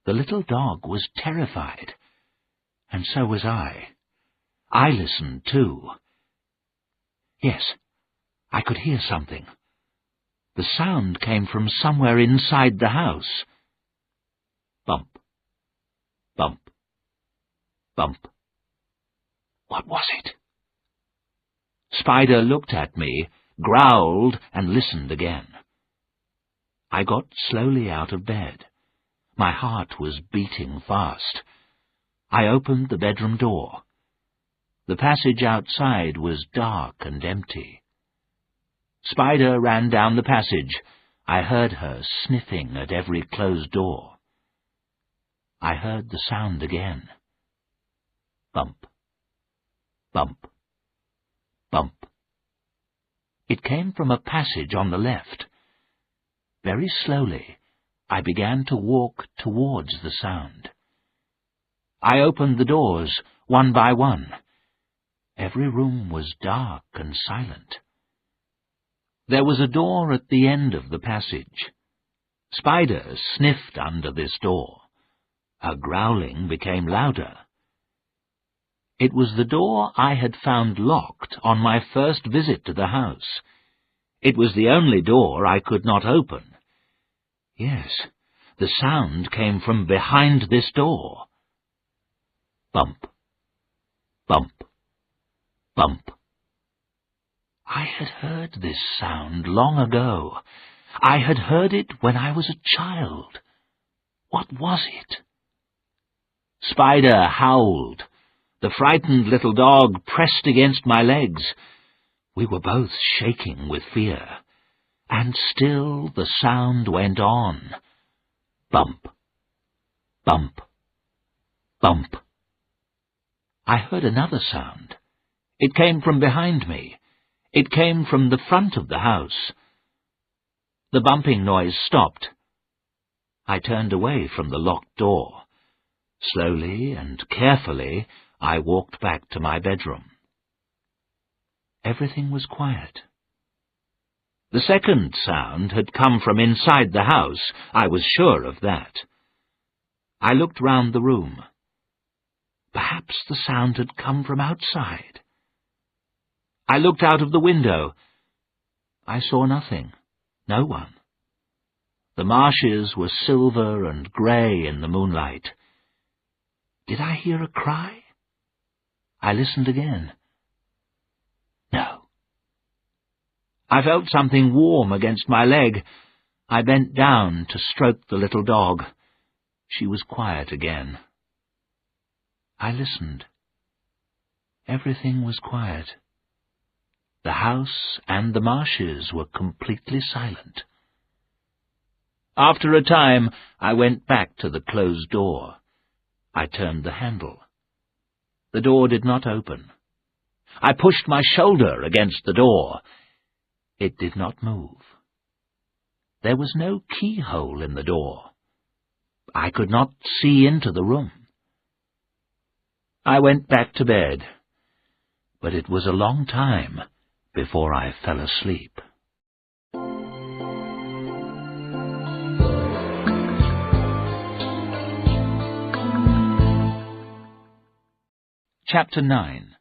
The little dog was terrified, and so was I. I listened too. Yes, I could hear something. The sound came from somewhere inside the house. Bump, bump, bump. What was it? Spider looked at me, growled, and listened again. I got slowly out of bed. My heart was beating fast. I opened the bedroom door. The passage outside was dark and empty. Spider ran down the passage. I heard her sniffing at every closed door. I heard the sound again. Bump, bump, bump. It came from a passage on the left. Very slowly, I began to walk towards the sound. I opened the doors one by one. Every room was dark and silent. There was a door at the end of the passage. Spider sniffed under this door. Her growling became louder. It was the door I had found locked on my first visit to the house. It was the only door I could not open. Yes, the sound came from behind this door. Bump, bump, bump. I had heard this sound long ago. I had heard it when I was a child. What was it? Spider howled. The frightened little dog pressed against my legs. We were both shaking with fear, and still the sound went on. Bump, bump, bump. I heard another sound. It came from behind me. It came from the front of the house. The bumping noise stopped. I turned away from the locked door. Slowly and carefully, I walked back to my bedroom. Everything was quiet. The second sound had come from inside the house. I was sure of that. I looked round the room. Perhaps the sound had come from outside. I looked out of the window. I saw nothing, no one. The marshes were silver and grey in the moonlight. Did I hear a cry? I listened again. No. I felt something warm against my leg. I bent down to stroke the little dog. She was quiet again. I listened. Everything was quiet. The house and the marshes were completely silent. After a time, I went back to the closed door. I turned the handle. The door did not open. I pushed my shoulder against the door. It did not move. There was no keyhole in the door. I could not see into the room. I went back to bed, but it was a long time before I fell asleep. Chapter 9.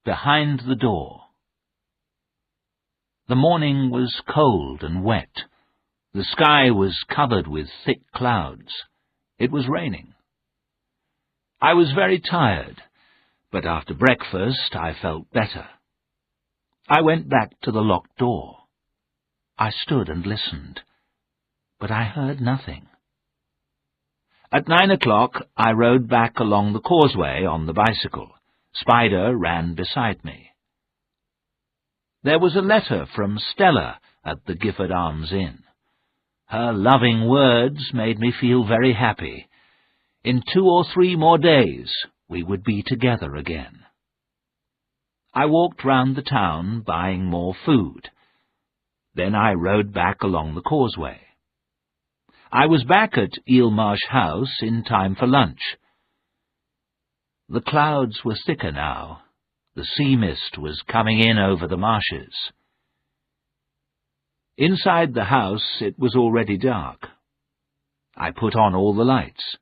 Behind the Door. The morning was cold and wet. The sky was covered with thick clouds. It was raining. I was very tired, but after breakfast I felt better. I went back to the locked door. I stood and listened, but I heard nothing. At 9 o'clock I rode back along the causeway on the bicycle. Spider ran beside me. There was a letter from Stella at the Gifford Arms Inn. Her loving words made me feel very happy. In 2 or 3 more days we would be together again. I walked round the town buying more food. Then I rode back along the causeway. I was back at Eelmarsh House in time for lunch. The clouds were thicker now. The sea mist was coming in over the marshes. Inside the house it was already dark. I put on all the lights,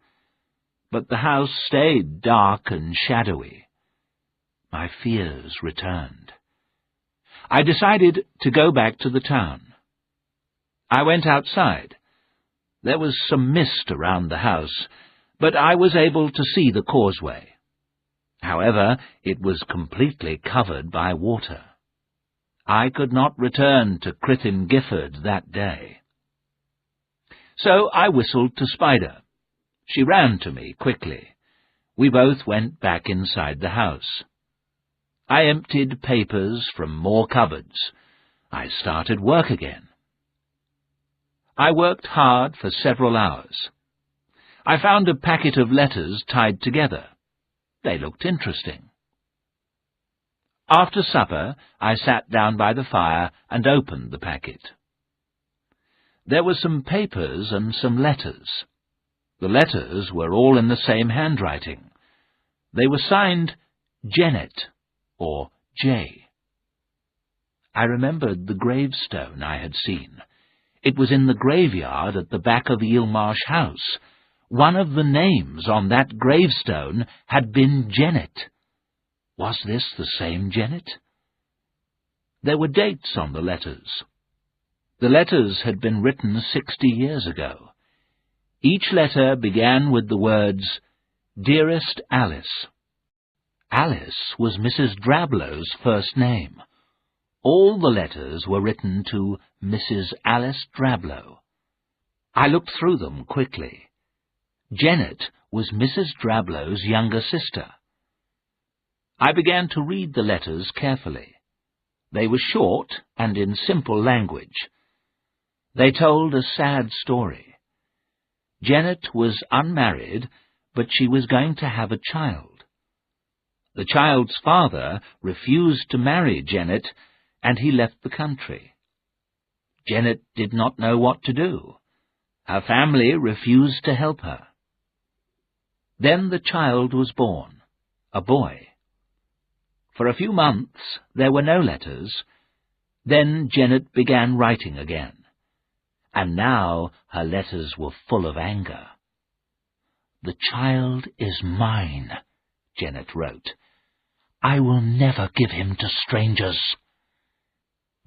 but the house stayed dark and shadowy. My fears returned. I decided to go back to the town. I went outside. There was some mist around the house, but I was able to see the causeway. However, it was completely covered by water. I could not return to Crithin Gifford that day. So I whistled to Spider. She ran to me quickly. We both went back inside the house. I emptied papers from more cupboards. I started work again. I worked hard for several hours. I found a packet of letters tied together. They looked interesting. After supper, I sat down by the fire and opened the packet. There were some papers and some letters. The letters were all in the same handwriting. They were signed Janet, or J. I remembered the gravestone I had seen. It was in the graveyard at the back of Eelmarsh House. One of the names on that gravestone had been Janet. Was this the same Janet? There were dates on the letters. The letters had been written 60 years ago. Each letter began with the words, "Dearest Alice." Alice was Mrs. Drablow's first name. All the letters were written to Mrs. Alice Drablow. I looked through them quickly. Janet was Mrs. Drablow's younger sister. I began to read the letters carefully. They were short and in simple language. They told a sad story. Janet was unmarried, but she was going to have a child. The child's father refused to marry Janet, and he left the country. Janet did not know what to do. Her family refused to help her. Then the child was born, a boy. For a few months there were no letters. Then Janet began writing again, and now her letters were full of anger. "The child is mine," Janet wrote. "I will never give him to strangers."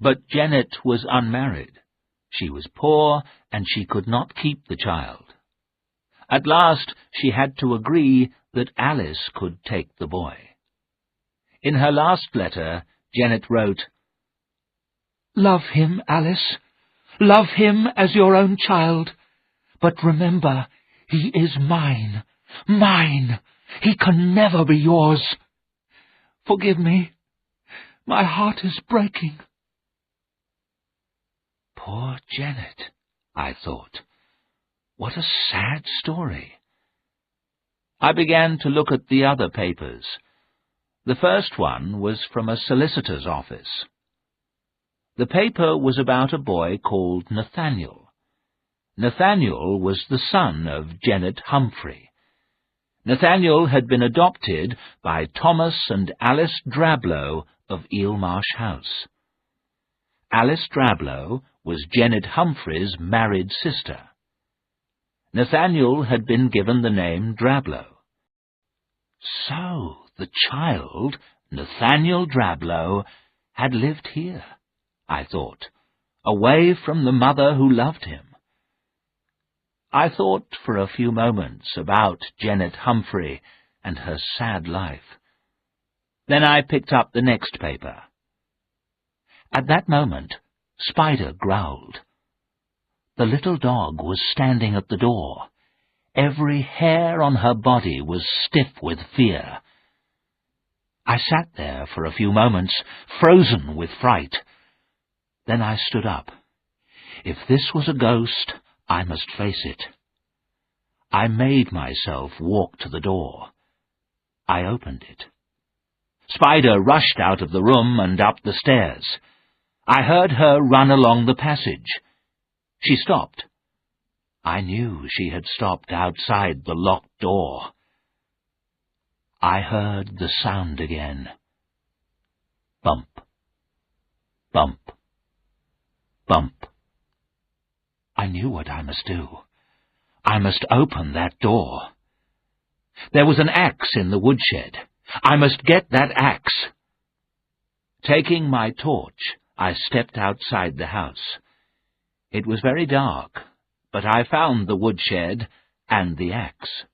But Janet was unmarried. She was poor, and she could not keep the child. At last she had to agree that Alice could take the boy. In her last letter, Janet wrote, "Love him, Alice. Love him as your own child. But remember, he is mine. Mine. He can never be yours. Forgive me. My heart is breaking." Poor Janet, I thought. What a sad story. I began to look at the other papers. The first one was from a solicitor's office. The paper was about a boy called Nathaniel. Nathaniel was the son of Janet Humphrey. Nathaniel had been adopted by Thomas and Alice Drablow of Eelmarsh House. Alice Drablow was Janet Humphrey's married sister. Nathaniel had been given the name Drablow. So the child, Nathaniel Drablow, had lived here, I thought, away from the mother who loved him. I thought for a few moments about Janet Humphrey and her sad life. Then I picked up the next paper. At that moment, Spider growled. The little dog was standing at the door. Every hair on her body was stiff with fear. I sat there for a few moments, frozen with fright. Then I stood up. If this was a ghost, I must face it. I made myself walk to the door. I opened it. Spider rushed out of the room and up the stairs. I heard her run along the passage. She stopped. I knew she had stopped outside the locked door. I heard the sound again. Bump, bump, bump. I knew what I must do. I must open that door. There was an axe in the woodshed. I must get that axe. Taking my torch, I stepped outside the house. It was very dark, but I found the woodshed and the axe.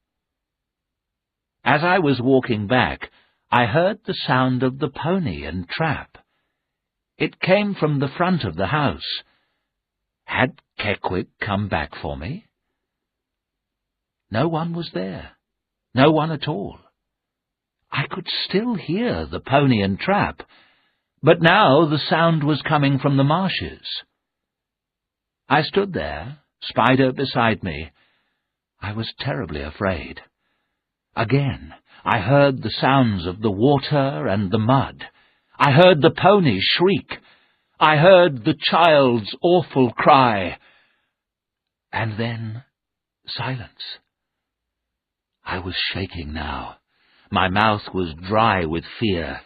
As I was walking back, I heard the sound of the pony and trap. It came from the front of the house. Had Keckwick come back for me? No one was there. No one at all. I could still hear the pony and trap, but now the sound was coming from the marshes. I stood there, Spider beside me. I was terribly afraid. Again, I heard the sounds of the water and the mud. I heard the pony shriek. I heard the child's awful cry. And then silence. I was shaking now. My mouth was dry with fear.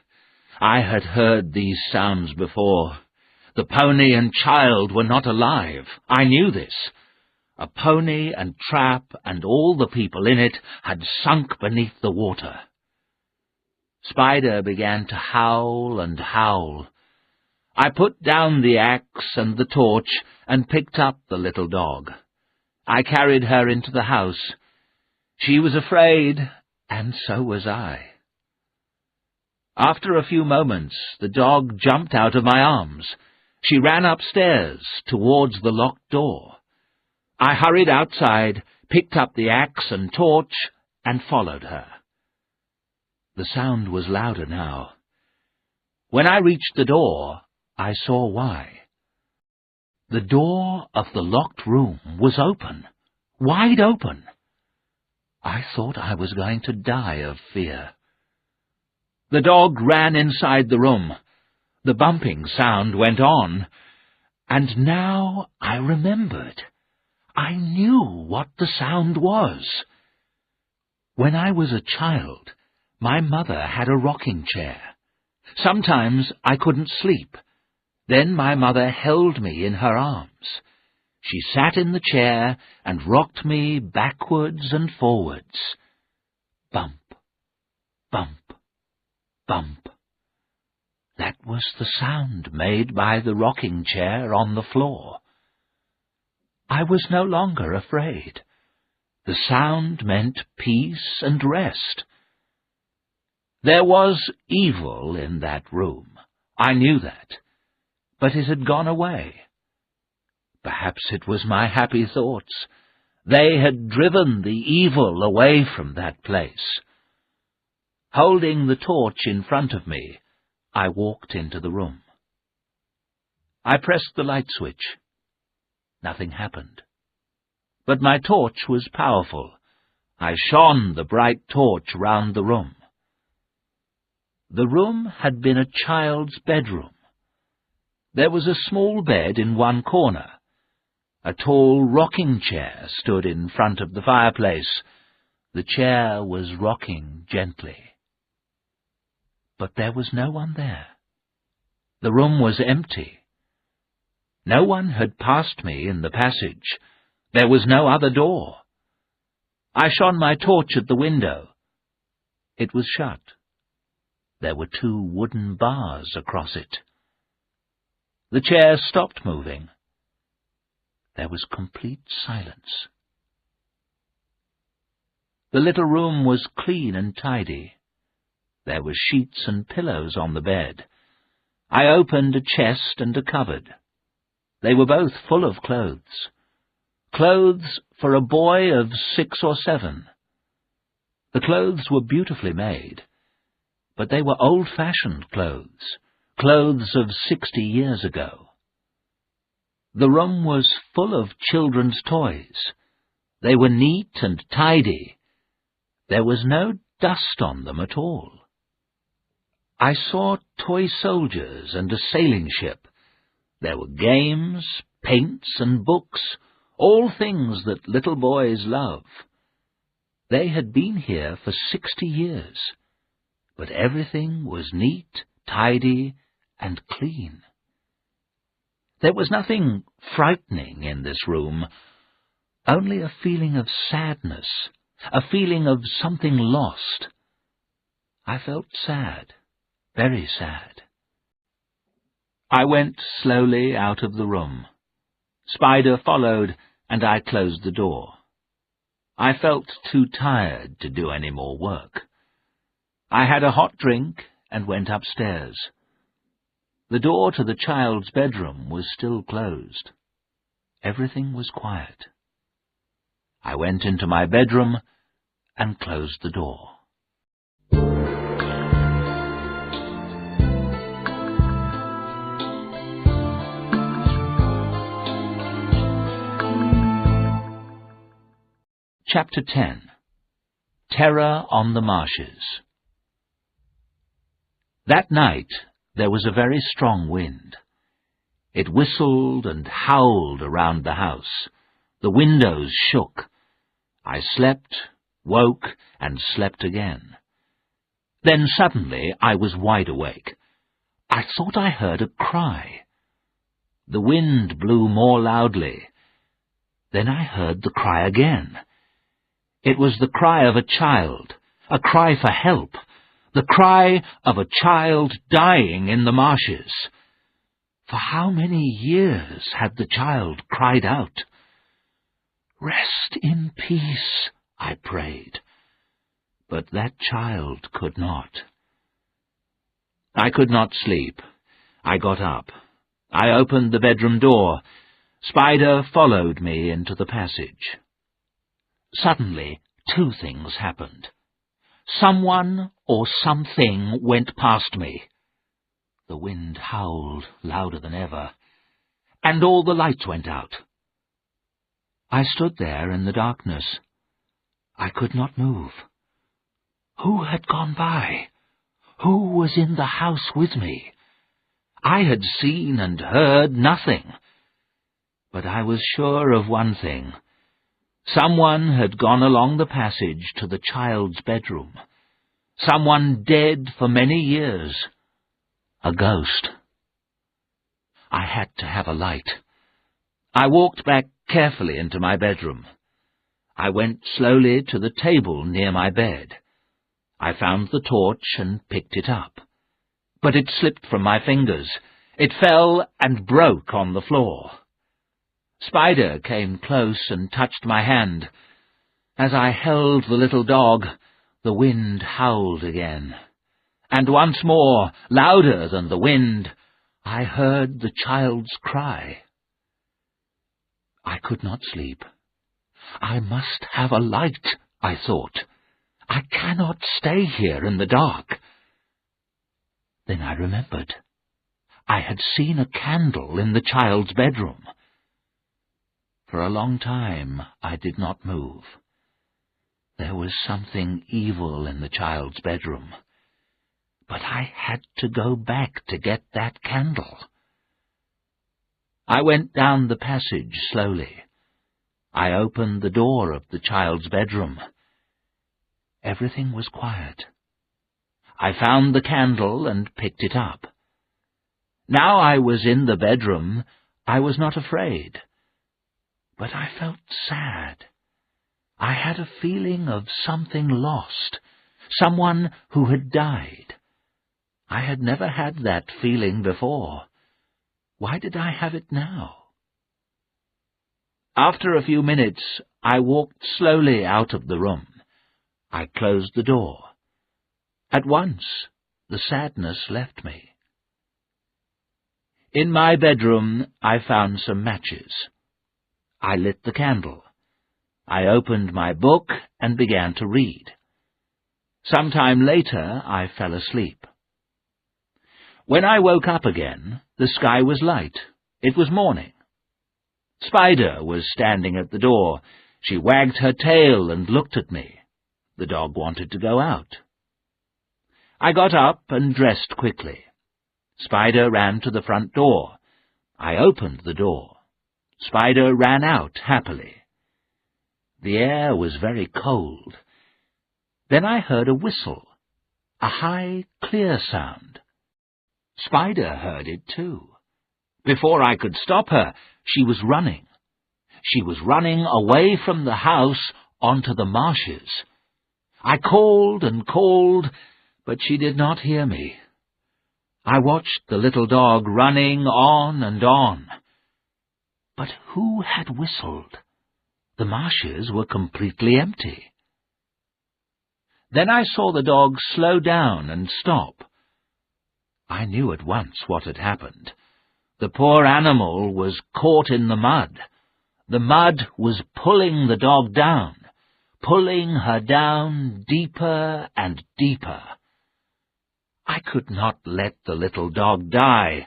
I had heard these sounds before. The pony and child were not alive. I knew this. A pony and trap and all the people in it had sunk beneath the water. Spider began to howl and howl. I put down the axe and the torch and picked up the little dog. I carried her into the house. She was afraid, and so was I. After a few moments, the dog jumped out of my arms. She ran upstairs towards the locked door. I hurried outside, picked up the axe and torch, and followed her. The sound was louder now. When I reached the door, I saw why. The door of the locked room was open, wide open. I thought I was going to die of fear. The dog ran inside the room. The bumping sound went on, and now I remembered. I knew what the sound was. When I was a child, my mother had a rocking chair. Sometimes I couldn't sleep. Then my mother held me in her arms. She sat in the chair and rocked me backwards and forwards. Bump, bump, bump. That was the sound made by the rocking chair on the floor. I was no longer afraid. The sound meant peace and rest. There was evil in that room. I knew that. But it had gone away. Perhaps it was my happy thoughts. They had driven the evil away from that place. Holding the torch in front of me, I walked into the room. I pressed the light switch. Nothing happened. But my torch was powerful. I shone the bright torch round the room. The room had been a child's bedroom. There was a small bed in one corner. A tall rocking chair stood in front of the fireplace. The chair was rocking gently. But there was no one there. The room was empty. No one had passed me in the passage. There was no other door. I shone my torch at the window. It was shut. There were 2 wooden bars across it. The chair stopped moving. There was complete silence. The little room was clean and tidy. There were sheets and pillows on the bed. I opened a chest and a cupboard. They were both full of clothes. Clothes for a boy of 6 or 7. The clothes were beautifully made, but they were old-fashioned clothes, clothes of 60 years ago. The room was full of children's toys. They were neat and tidy. There was no dust on them at all. I saw toy soldiers and a sailing ship. There were games, paints and books, all things that little boys love. They had been here for 60 years, but everything was neat, tidy, and clean. There was nothing frightening in this room, only a feeling of sadness, a feeling of something lost. I felt sad, very sad. I went slowly out of the room. Spider followed, and I closed the door. I felt too tired to do any more work. I had a hot drink and went upstairs. The door to the child's bedroom was still closed. Everything was quiet. I went into my bedroom and closed the door. Chapter 10. Terror on the Marshes. That night there was a very strong wind. It whistled and howled around the house. The windows shook. I slept, woke, and slept again. Then suddenly I was wide awake. I thought I heard a cry. The wind blew more loudly. Then I heard the cry again. It was the cry of a child, a cry for help, the cry of a child dying in the marshes. For how many years had the child cried out? "Rest in peace," I prayed. But that child could not. I could not sleep. I got up. I opened the bedroom door. Spider followed me into the passage. Suddenly, 2 things happened. someone or something went past me. The wind howled louder than ever, and all the lights went out. I stood there in the darkness. I could not move. Who had gone by? Who was in the house with me? I had seen and heard nothing. But I was sure of one thing. Someone had gone along the passage to the child's bedroom. Someone dead for many years. A ghost. I had to have a light. I walked back carefully into my bedroom. I went slowly to the table near my bed. I found the torch and picked it up. But it slipped from my fingers. It fell and broke on the floor. Spider came close and touched my hand. As I held the little dog, the wind howled again. And once more, louder than the wind, I heard the child's cry. I could not sleep. I must have a light, I thought. I cannot stay here in the dark. Then I remembered. I had seen a candle in the child's bedroom. For a long time I did not move. There was something evil in the child's bedroom. But I had to go back to get that candle. I went down the passage slowly. I opened the door of the child's bedroom. Everything was quiet. I found the candle and picked it up. Now I was in the bedroom, I was not afraid. But I felt sad. I had a feeling of something lost, someone who had died. I had never had that feeling before. Why did I have it now? After a few minutes, I walked slowly out of the room. I closed the door. At once, the sadness left me. In my bedroom, I found some matches. I lit the candle. I opened my book and began to read. Some time later, I fell asleep. When I woke up again, the sky was light. It was morning. Spider was standing at the door. She wagged her tail and looked at me. The dog wanted to go out. I got up and dressed quickly. Spider ran to the front door. I opened the door. Spider ran out happily. The air was very cold. Then I heard a whistle, a high, clear sound. Spider heard it too. Before I could stop her, she was running. She was running away from the house onto the marshes. I called and called, but she did not hear me. I watched the little dog running on and on. But who had whistled? The marshes were completely empty. Then I saw the dog slow down and stop. I knew at once what had happened. The poor animal was caught in the mud. The mud was pulling the dog down, pulling her down deeper and deeper. I could not let the little dog die.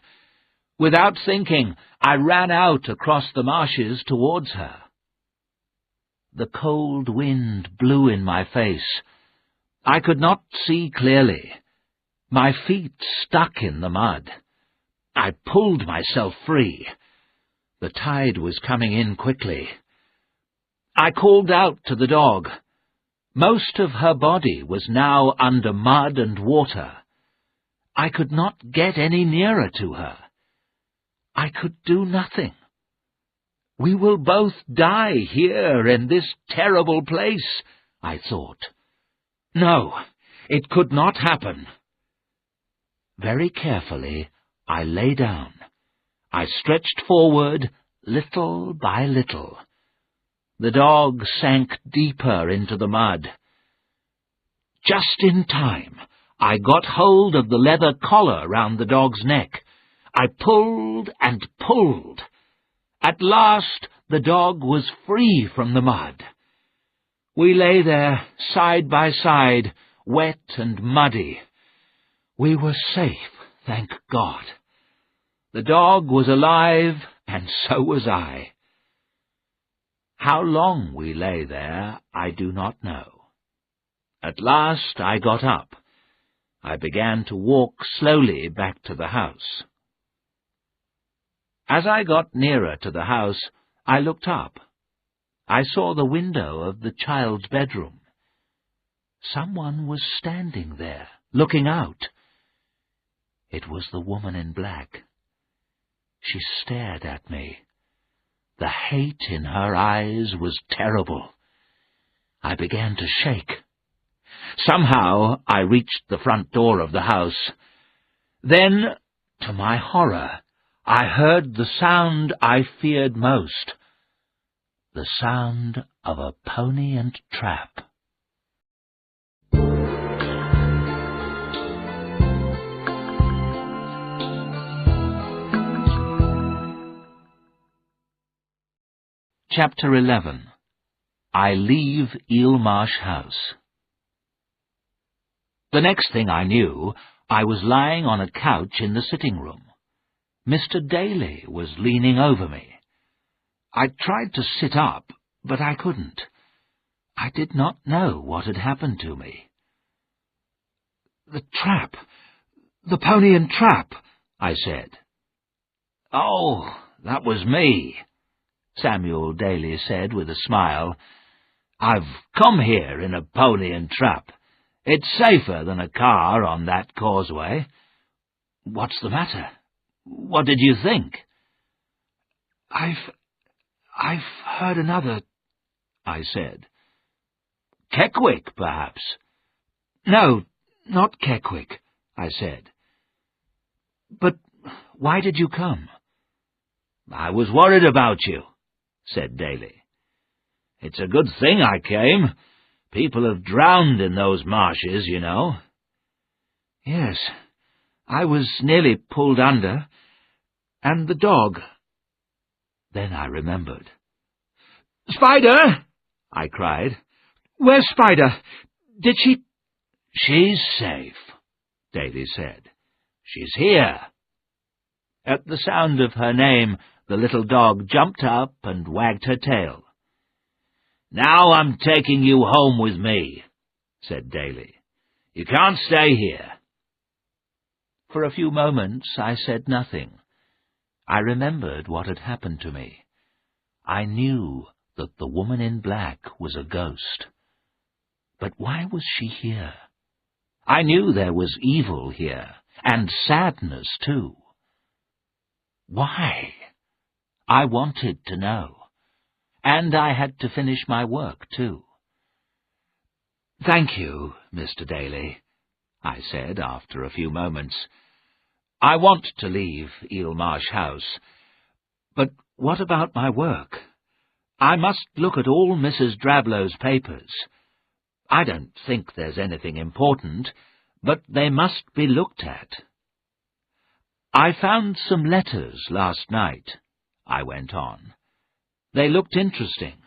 Without thinking, I ran out across the marshes towards her. The cold wind blew in my face. I could not see clearly. My feet stuck in the mud. I pulled myself free. The tide was coming in quickly. I called out to the dog. Most of her body was now under mud and water. I could not get any nearer to her. I could do nothing. We will both die here in this terrible place, I thought. No, it could not happen. Very carefully, I lay down. I stretched forward, little by little. The dog sank deeper into the mud. Just in time, I got hold of the leather collar round the dog's neck. I pulled and pulled. At last, the dog was free from the mud. We lay there, side by side, wet and muddy. We were safe, thank God. The dog was alive, and so was I. How long we lay there, I do not know. At last I got up. I began to walk slowly back to the house. As I got nearer to the house, I looked up. I saw the window of the child's bedroom. Someone was standing there, looking out. It was the woman in black. She stared at me. The hate in her eyes was terrible. I began to shake. Somehow I reached the front door of the house. Then, to my horror, I heard the sound I feared most. The sound of a pony and trap. Chapter 11. I Leave Eelmarsh House. The next thing I knew, I was lying on a couch in the sitting room. Mr. Daly was leaning over me. I tried to sit up, but I couldn't. I did not know what had happened to me. "The trap! The pony and trap!" I said. "Oh, that was me," Samuel Daly said with a smile. "I've come here in a pony and trap. It's safer than a car on that causeway. What's the matter? What did you think?" I've heard another," I said. "Keckwick, perhaps?" "No, not Keckwick," I said. "But why did you come?" "I was worried about you," said Daly. "It's a good thing I came. People have drowned in those marshes, you know." "Yes, I was nearly pulled under. And the dog." Then I remembered. "Spider!" I cried. "Where's Spider? Did she—" "She's safe," Daly said. "She's here." At the sound of her name, the little dog jumped up and wagged her tail. "Now I'm taking you home with me," said Daly. "You can't stay here." For a few moments I said nothing. I remembered what had happened to me. I knew that the woman in black was a ghost. But why was she here? I knew there was evil here, and sadness too. Why? I wanted to know. And I had to finish my work too. "Thank you, Mr. Daly," I said after a few moments. "I want to leave Eelmarsh House. But what about my work? I must look at all Mrs. Drabblow's papers. I don't think there's anything important, but they must be looked at." "I found some letters last night," I went on. "They looked interesting.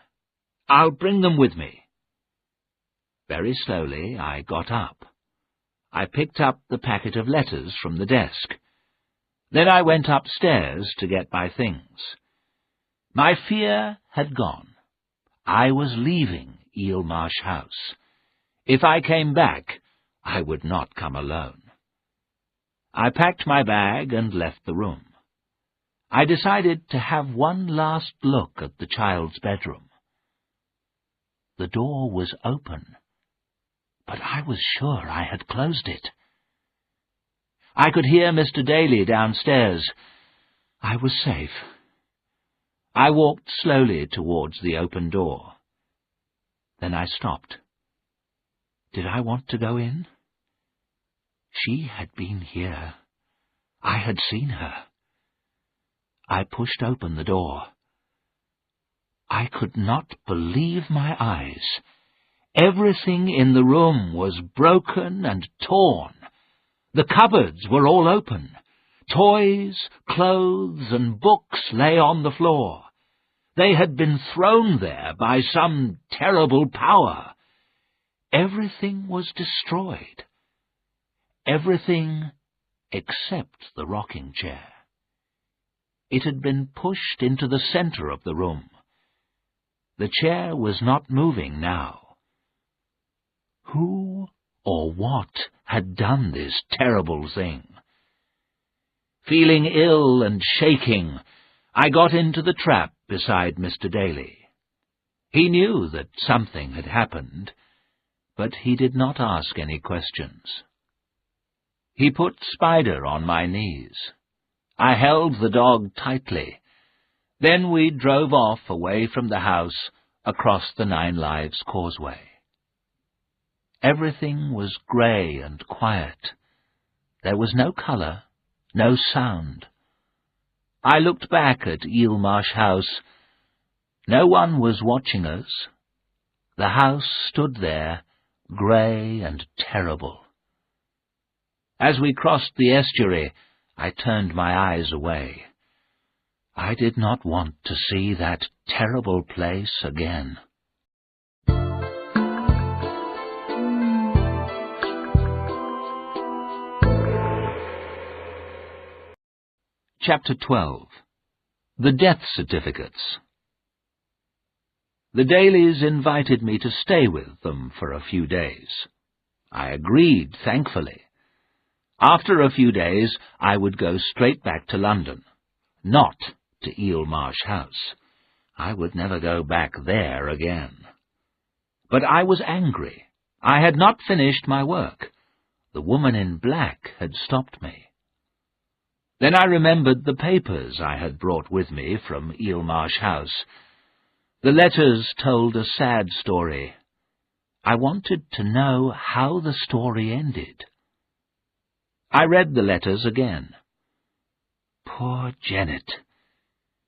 I'll bring them with me." Very slowly I got up. I picked up the packet of letters from the desk. Then I went upstairs to get my things. My fear had gone. I was leaving Eelmarsh House. If I came back, I would not come alone. I packed my bag and left the room. I decided to have one last look at the child's bedroom. The door was open, but I was sure I had closed it. I could hear Mr. Daly downstairs. I was safe. I walked slowly towards the open door. Then I stopped. Did I want to go in? She had been here. I had seen her. I pushed open the door. I could not believe my eyes. Everything in the room was broken and torn. The cupboards were all open. Toys, clothes, and books lay on the floor. They had been thrown there by some terrible power. everything was destroyed. Everything except the rocking chair. It had been pushed into the center of the room. The chair was not moving now. Who or what had done this terrible thing? Feeling ill and shaking, I got into the trap beside Mr. Daly. He knew that something had happened, but he did not ask any questions. He put Spider on my knees. I held the dog tightly. Then we drove off away from the house across the Nine Lives Causeway. Everything was grey and quiet. There was no colour, no sound. I looked back at Eelmarsh House. No one was watching us. The house stood there, grey and terrible. As we crossed the estuary, I turned my eyes away. I did not want to see that terrible place again. Chapter 12. The Death Certificates. The Dalys invited me to stay with them for a few days. I agreed, thankfully. After a few days, I would go straight back to London, not to Eelmarsh House. I would never go back there again. But I was angry. I had not finished my work. The woman in black had stopped me. Then I remembered the papers I had brought with me from Eelmarsh House. The letters told a sad story. I wanted to know how the story ended. I read the letters again. Poor Janet.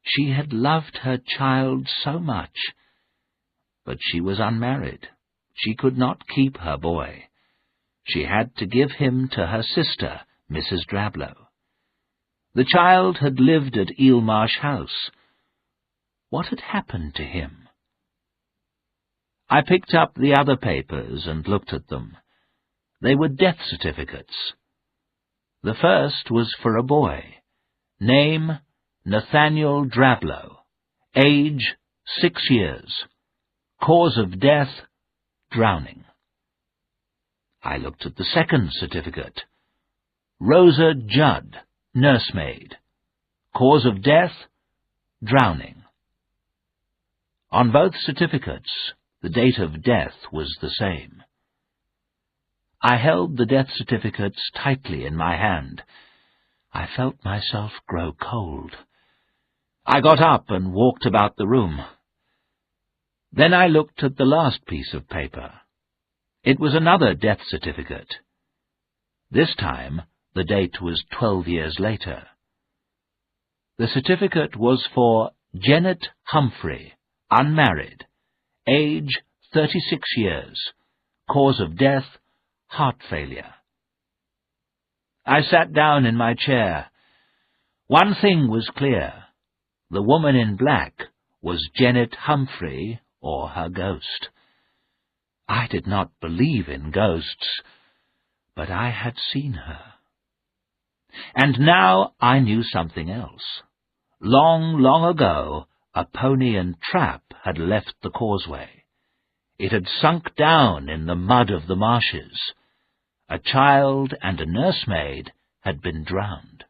She had loved her child so much, but she was unmarried. She could not keep her boy. She had to give him to her sister, Mrs. Drablow. The child had lived at Eelmarsh House. What had happened to him? I picked up the other papers and looked at them. They were death certificates. The first was for a boy. Name, Nathaniel Drablow. Age, 6 years. Cause of death, drowning. I looked at the second certificate. Rosa Judd, nursemaid. Cause of death, drowning. On both certificates, the date of death was the same. I held the death certificates tightly in my hand. I felt myself grow cold. I got up and walked about the room. Then I looked at the last piece of paper. It was another death certificate. This time, the date was 12 years later. The certificate was for Janet Humphrey, unmarried, age 36 years, cause of death, heart failure. I sat down in my chair. One thing was clear. The woman in black was Janet Humphrey or her ghost. I did not believe in ghosts, but I had seen her. And now I knew something else. Long, long ago, a pony and trap had left the causeway. It had sunk down in the mud of the marshes. A child and a nursemaid had been drowned.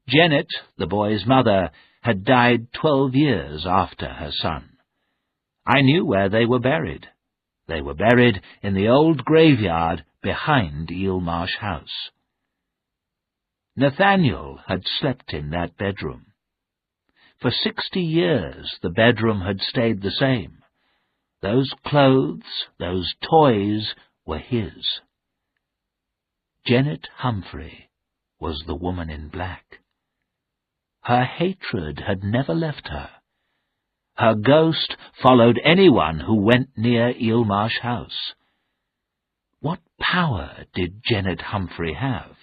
Janet, the boy's mother, had died 12 years after her son. I knew where they were buried. They were buried in the old graveyard behind Eelmarsh House. Nathaniel had slept in that bedroom. For 60 years the bedroom had stayed the same. Those clothes, those toys were his. Janet Humphrey was the woman in black. Her hatred had never left her. Her ghost followed anyone who went near Eelmarsh House. What power did Janet Humphrey have?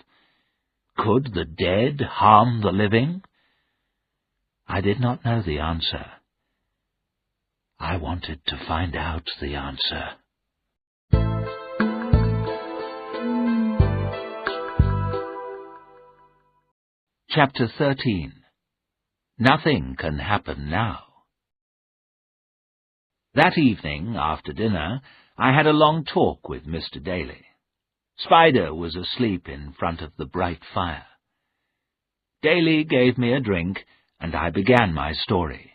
Could the dead harm the living? I did not know the answer. I wanted to find out the answer. Chapter 13. Nothing can happen now. That evening, after dinner, I had a long talk with Mr. Daly. Spider was asleep in front of the bright fire. Daly gave me a drink, and I began my story.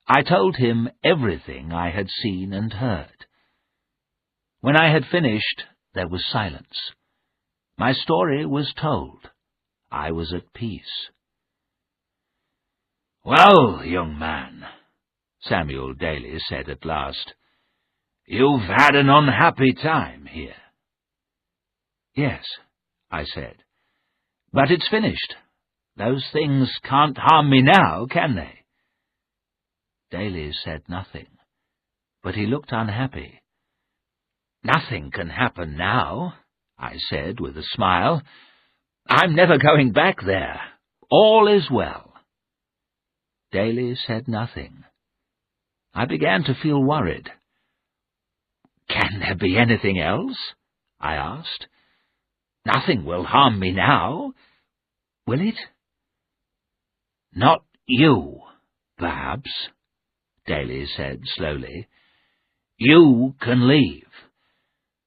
I told him everything I had seen and heard. When I had finished, there was silence. My story was told. I was at peace. "Well, young man," Samuel Daly said at last, "you've had an unhappy time here." "Yes," I said, "but it's finished. Those things can't harm me now, can they?" Daly said nothing, but he looked unhappy. "Nothing can happen now," I said with a smile. "I'm never going back there. All is well." Daly said nothing. I began to feel worried. "Can there be anything else?" I asked. "Nothing will harm me now, will it?" "Not you, perhaps," Daly said slowly. "You can leave,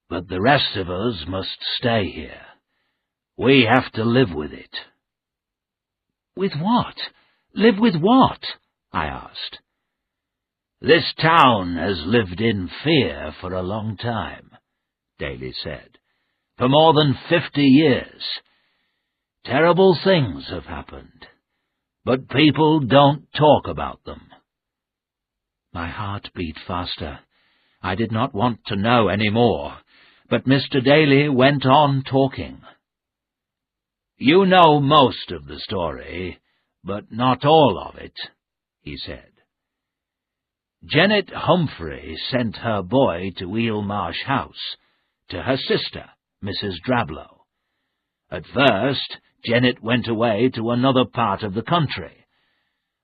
but the rest of us must stay here. We have to live with it." "With what? Live with what?" I asked. "This town has lived in fear for a long time," Daly said. "For more than 50 years. Terrible things have happened, but people don't talk about them." My heart beat faster. I did not want to know any more, but Mr. Daly went on talking. "You know most of the story, but not all of it," he said. "Janet Humphrey sent her boy to Eel Marsh House, to her sister, Mrs. Drablow. At first, Janet went away to another part of the country,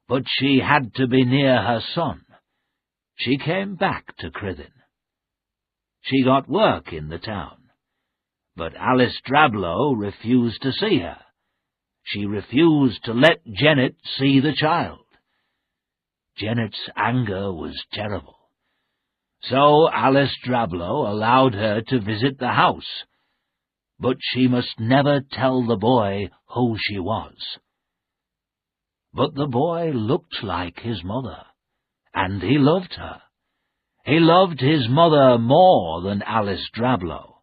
but she had to be near her son. She came back to Crithyn. She got work in the town, but Alice Drablow refused to see her. She refused to let Janet see the child. Janet's anger was terrible. So Alice Drablow allowed her to visit the house, but she must never tell the boy who she was. But the boy looked like his mother, and he loved her. He loved his mother more than Alice Drablow.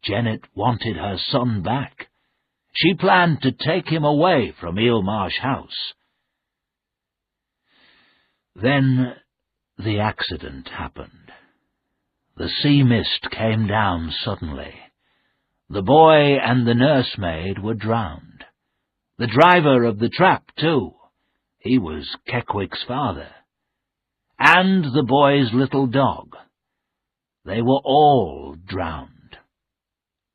Janet wanted her son back. She planned to take him away from Eel Marsh House. Then the accident happened. The sea mist came down suddenly. The boy and the nursemaid were drowned. The driver of the trap, too. He was Keckwick's father. And the boy's little dog. They were all drowned,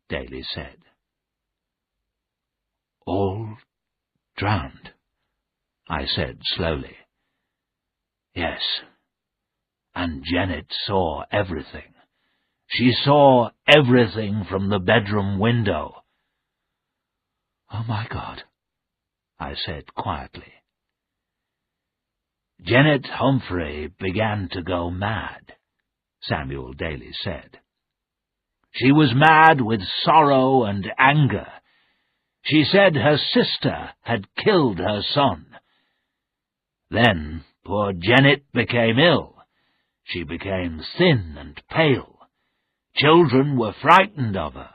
Daly said. "All drowned," I said slowly. "Yes, and Janet saw everything. She saw everything from the bedroom window." "Oh, my God," I said quietly. "Janet Humphrey began to go mad," Samuel Daly said. "She was mad with sorrow and anger. She said her sister had killed her son. Then poor Janet became ill. She became thin and pale. Children were frightened of her.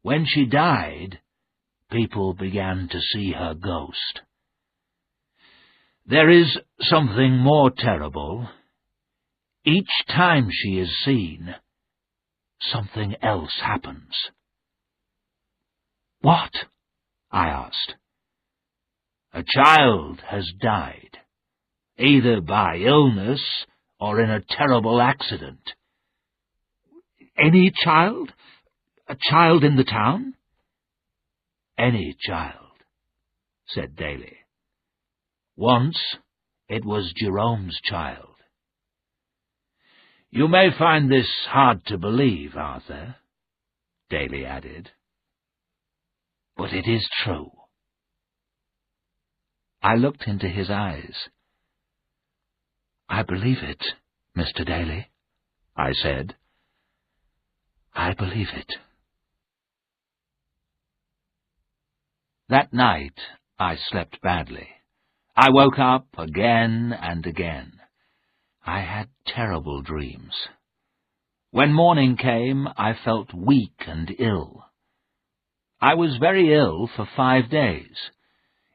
When she died, people began to see her ghost. There is something more terrible. Each time she is seen, something else happens." "What?" I asked. "A child has died, either by illness or in a terrible accident." "Any child? A child in the town?" "Any child," said Daly. "Once it was Jerome's child. You may find this hard to believe, Arthur," Daly added, "but it is true. I looked into his eyes. "I believe it, Mr. Daly," I said. "I believe it." That night I slept badly. I woke up again and again. I had terrible dreams. When morning came, I felt weak and ill. I was very ill for 5 days.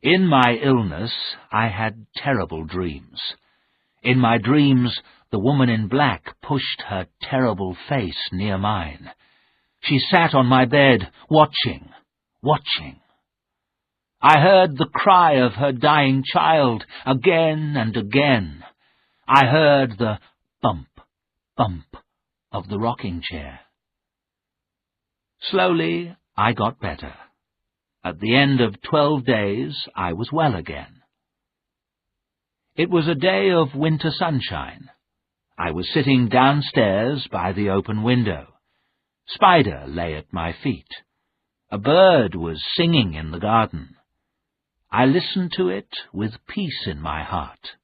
In my illness, I had terrible dreams. In my dreams, the woman in black pushed her terrible face near mine. She sat on my bed, watching. I heard the cry of her dying child again and again. I heard the bump of the rocking chair. Slowly, I got better. At the end of 12 days, I was well again. It was a day of winter sunshine. I was sitting downstairs by the open window. Spider lay at my feet. A bird was singing in the garden. I listened to it with peace in my heart.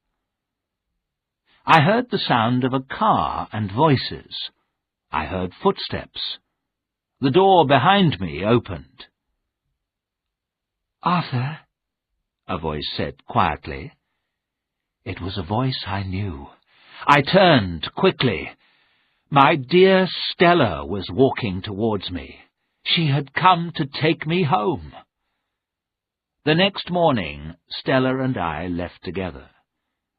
I heard the sound of a car and voices. I heard footsteps. The door behind me opened. "Arthur," a voice said quietly. It was a voice I knew. I turned quickly. My dear Stella was walking towards me. She had come to take me home. The next morning, Stella and I left together.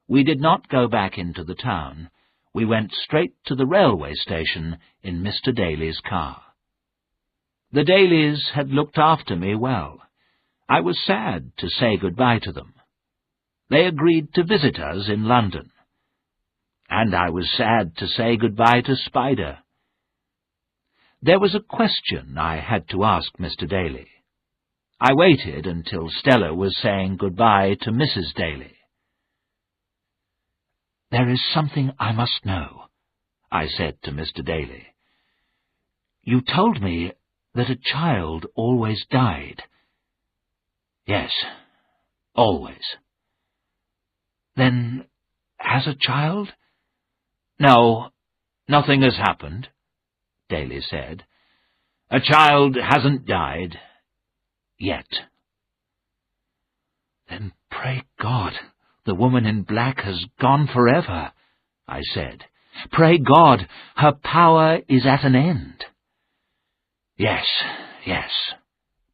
We did not go back into the town. We went straight to the railway station in Mr. Daly's car. The Dalys had looked after me well. I was sad to say goodbye to them. They agreed to visit us in London. And I was sad to say goodbye to Spider. There was a question I had to ask Mr. Daly. I waited until Stella was saying goodbye to Mrs. Daly. "There is something I must know," I said to Mr. Daly. "You told me that a child always died." "Yes, always." "Then has a child?" "No, nothing has happened," Daly said. "A child hasn't died yet." "Then pray God the woman in black has gone forever," I said. "Pray God her power is at an end." Yes,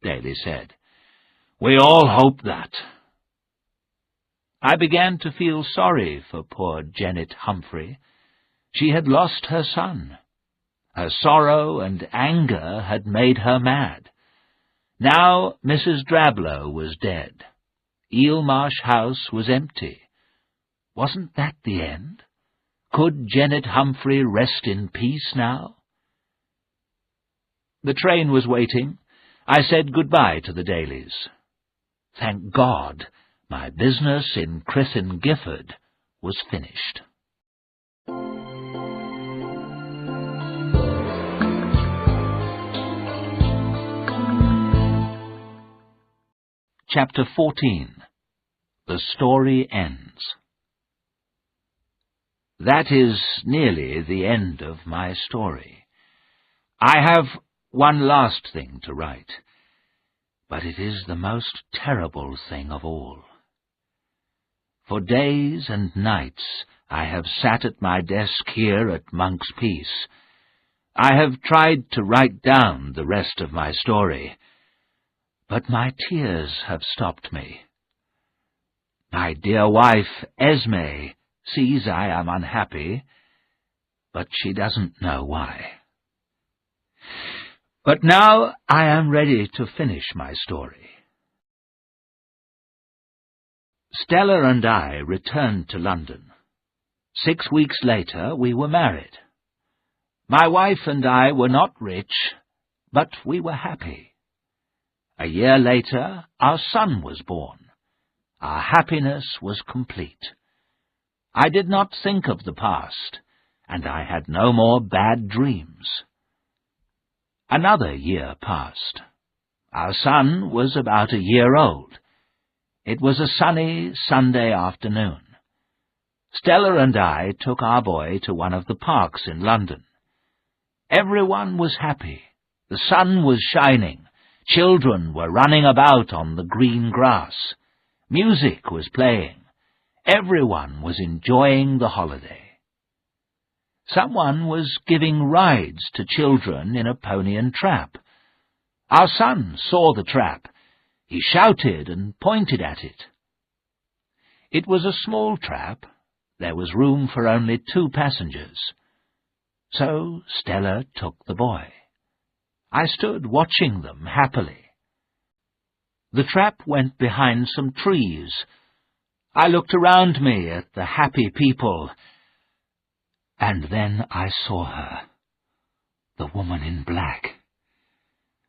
Daly said. "We all hope that." I began to feel sorry for poor Janet Humphrey. She had lost her son. Her sorrow and anger had made her mad. Now Mrs. Drablow was dead. Eelmarsh House was empty. Wasn't that the end? Could Janet Humphrey rest in peace now? The train was waiting. I said goodbye to the Dalys. Thank God, my business in Crithin Gifford was finished. Chapter 14. The Story Ends. That is nearly the end of my story. I have one last thing to write, but it is the most terrible thing of all. For days and nights I have sat at my desk here at Monk's Peace. I have tried to write down the rest of my story, but my tears have stopped me. My dear wife, Esme, sees I am unhappy, but she doesn't know why. But now I am ready to finish my story. Stella and I returned to London. 6 weeks later we were married. My wife and I were not rich, but we were happy. A year later our son was born. Our happiness was complete. I did not think of the past, and I had no more bad dreams. Another year passed. Our son was about a year old. It was a sunny Sunday afternoon. Stella and I took our boy to one of the parks in London. Everyone was happy. The sun was shining. Children were running about on the green grass. Music was playing. Everyone was enjoying the holiday. Someone was giving rides to children in a pony and trap. Our son saw the trap. He shouted and pointed at it. It was a small trap. There was room for only 2 passengers. So Stella took the boy. I stood watching them happily. The trap went behind some trees. I looked around me at the happy people, and then I saw her, the woman in black.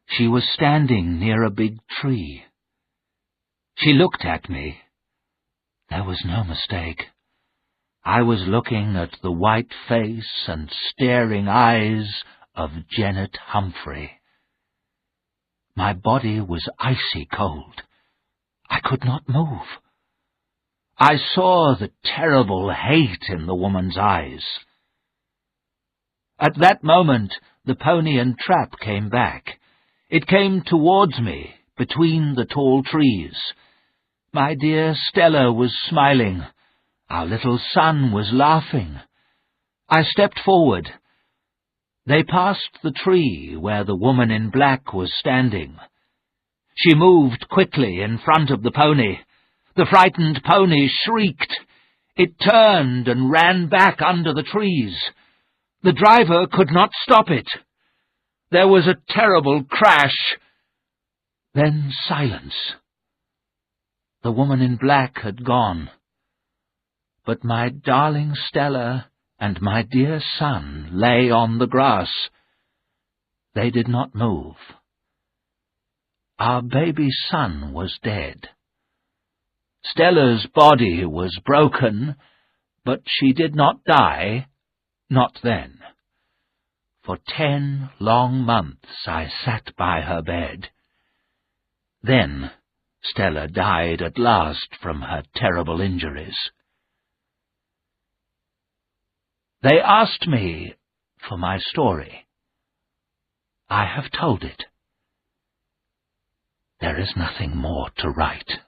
She was standing near a big tree. She looked at me. There was no mistake. I was looking at the white face and staring eyes of Janet Humphrey. My body was icy cold. I could not move. I saw the terrible hate in the woman's eyes. At that moment, the pony and trap came back. It came towards me, between the tall trees. My dear Stella was smiling. Our little son was laughing. I stepped forward. They passed the tree where the woman in black was standing. She moved quickly in front of the pony. The frightened pony shrieked. It turned and ran back under the trees. The driver could not stop it. There was a terrible crash. Then silence. The woman in black had gone. But my darling Stella and my dear son lay on the grass. They did not move. Our baby son was dead. Stella's body was broken, but she did not die, not then. For 10 long months I sat by her bed. Then Stella died at last from her terrible injuries. They asked me for my story. I have told it. There is nothing more to write.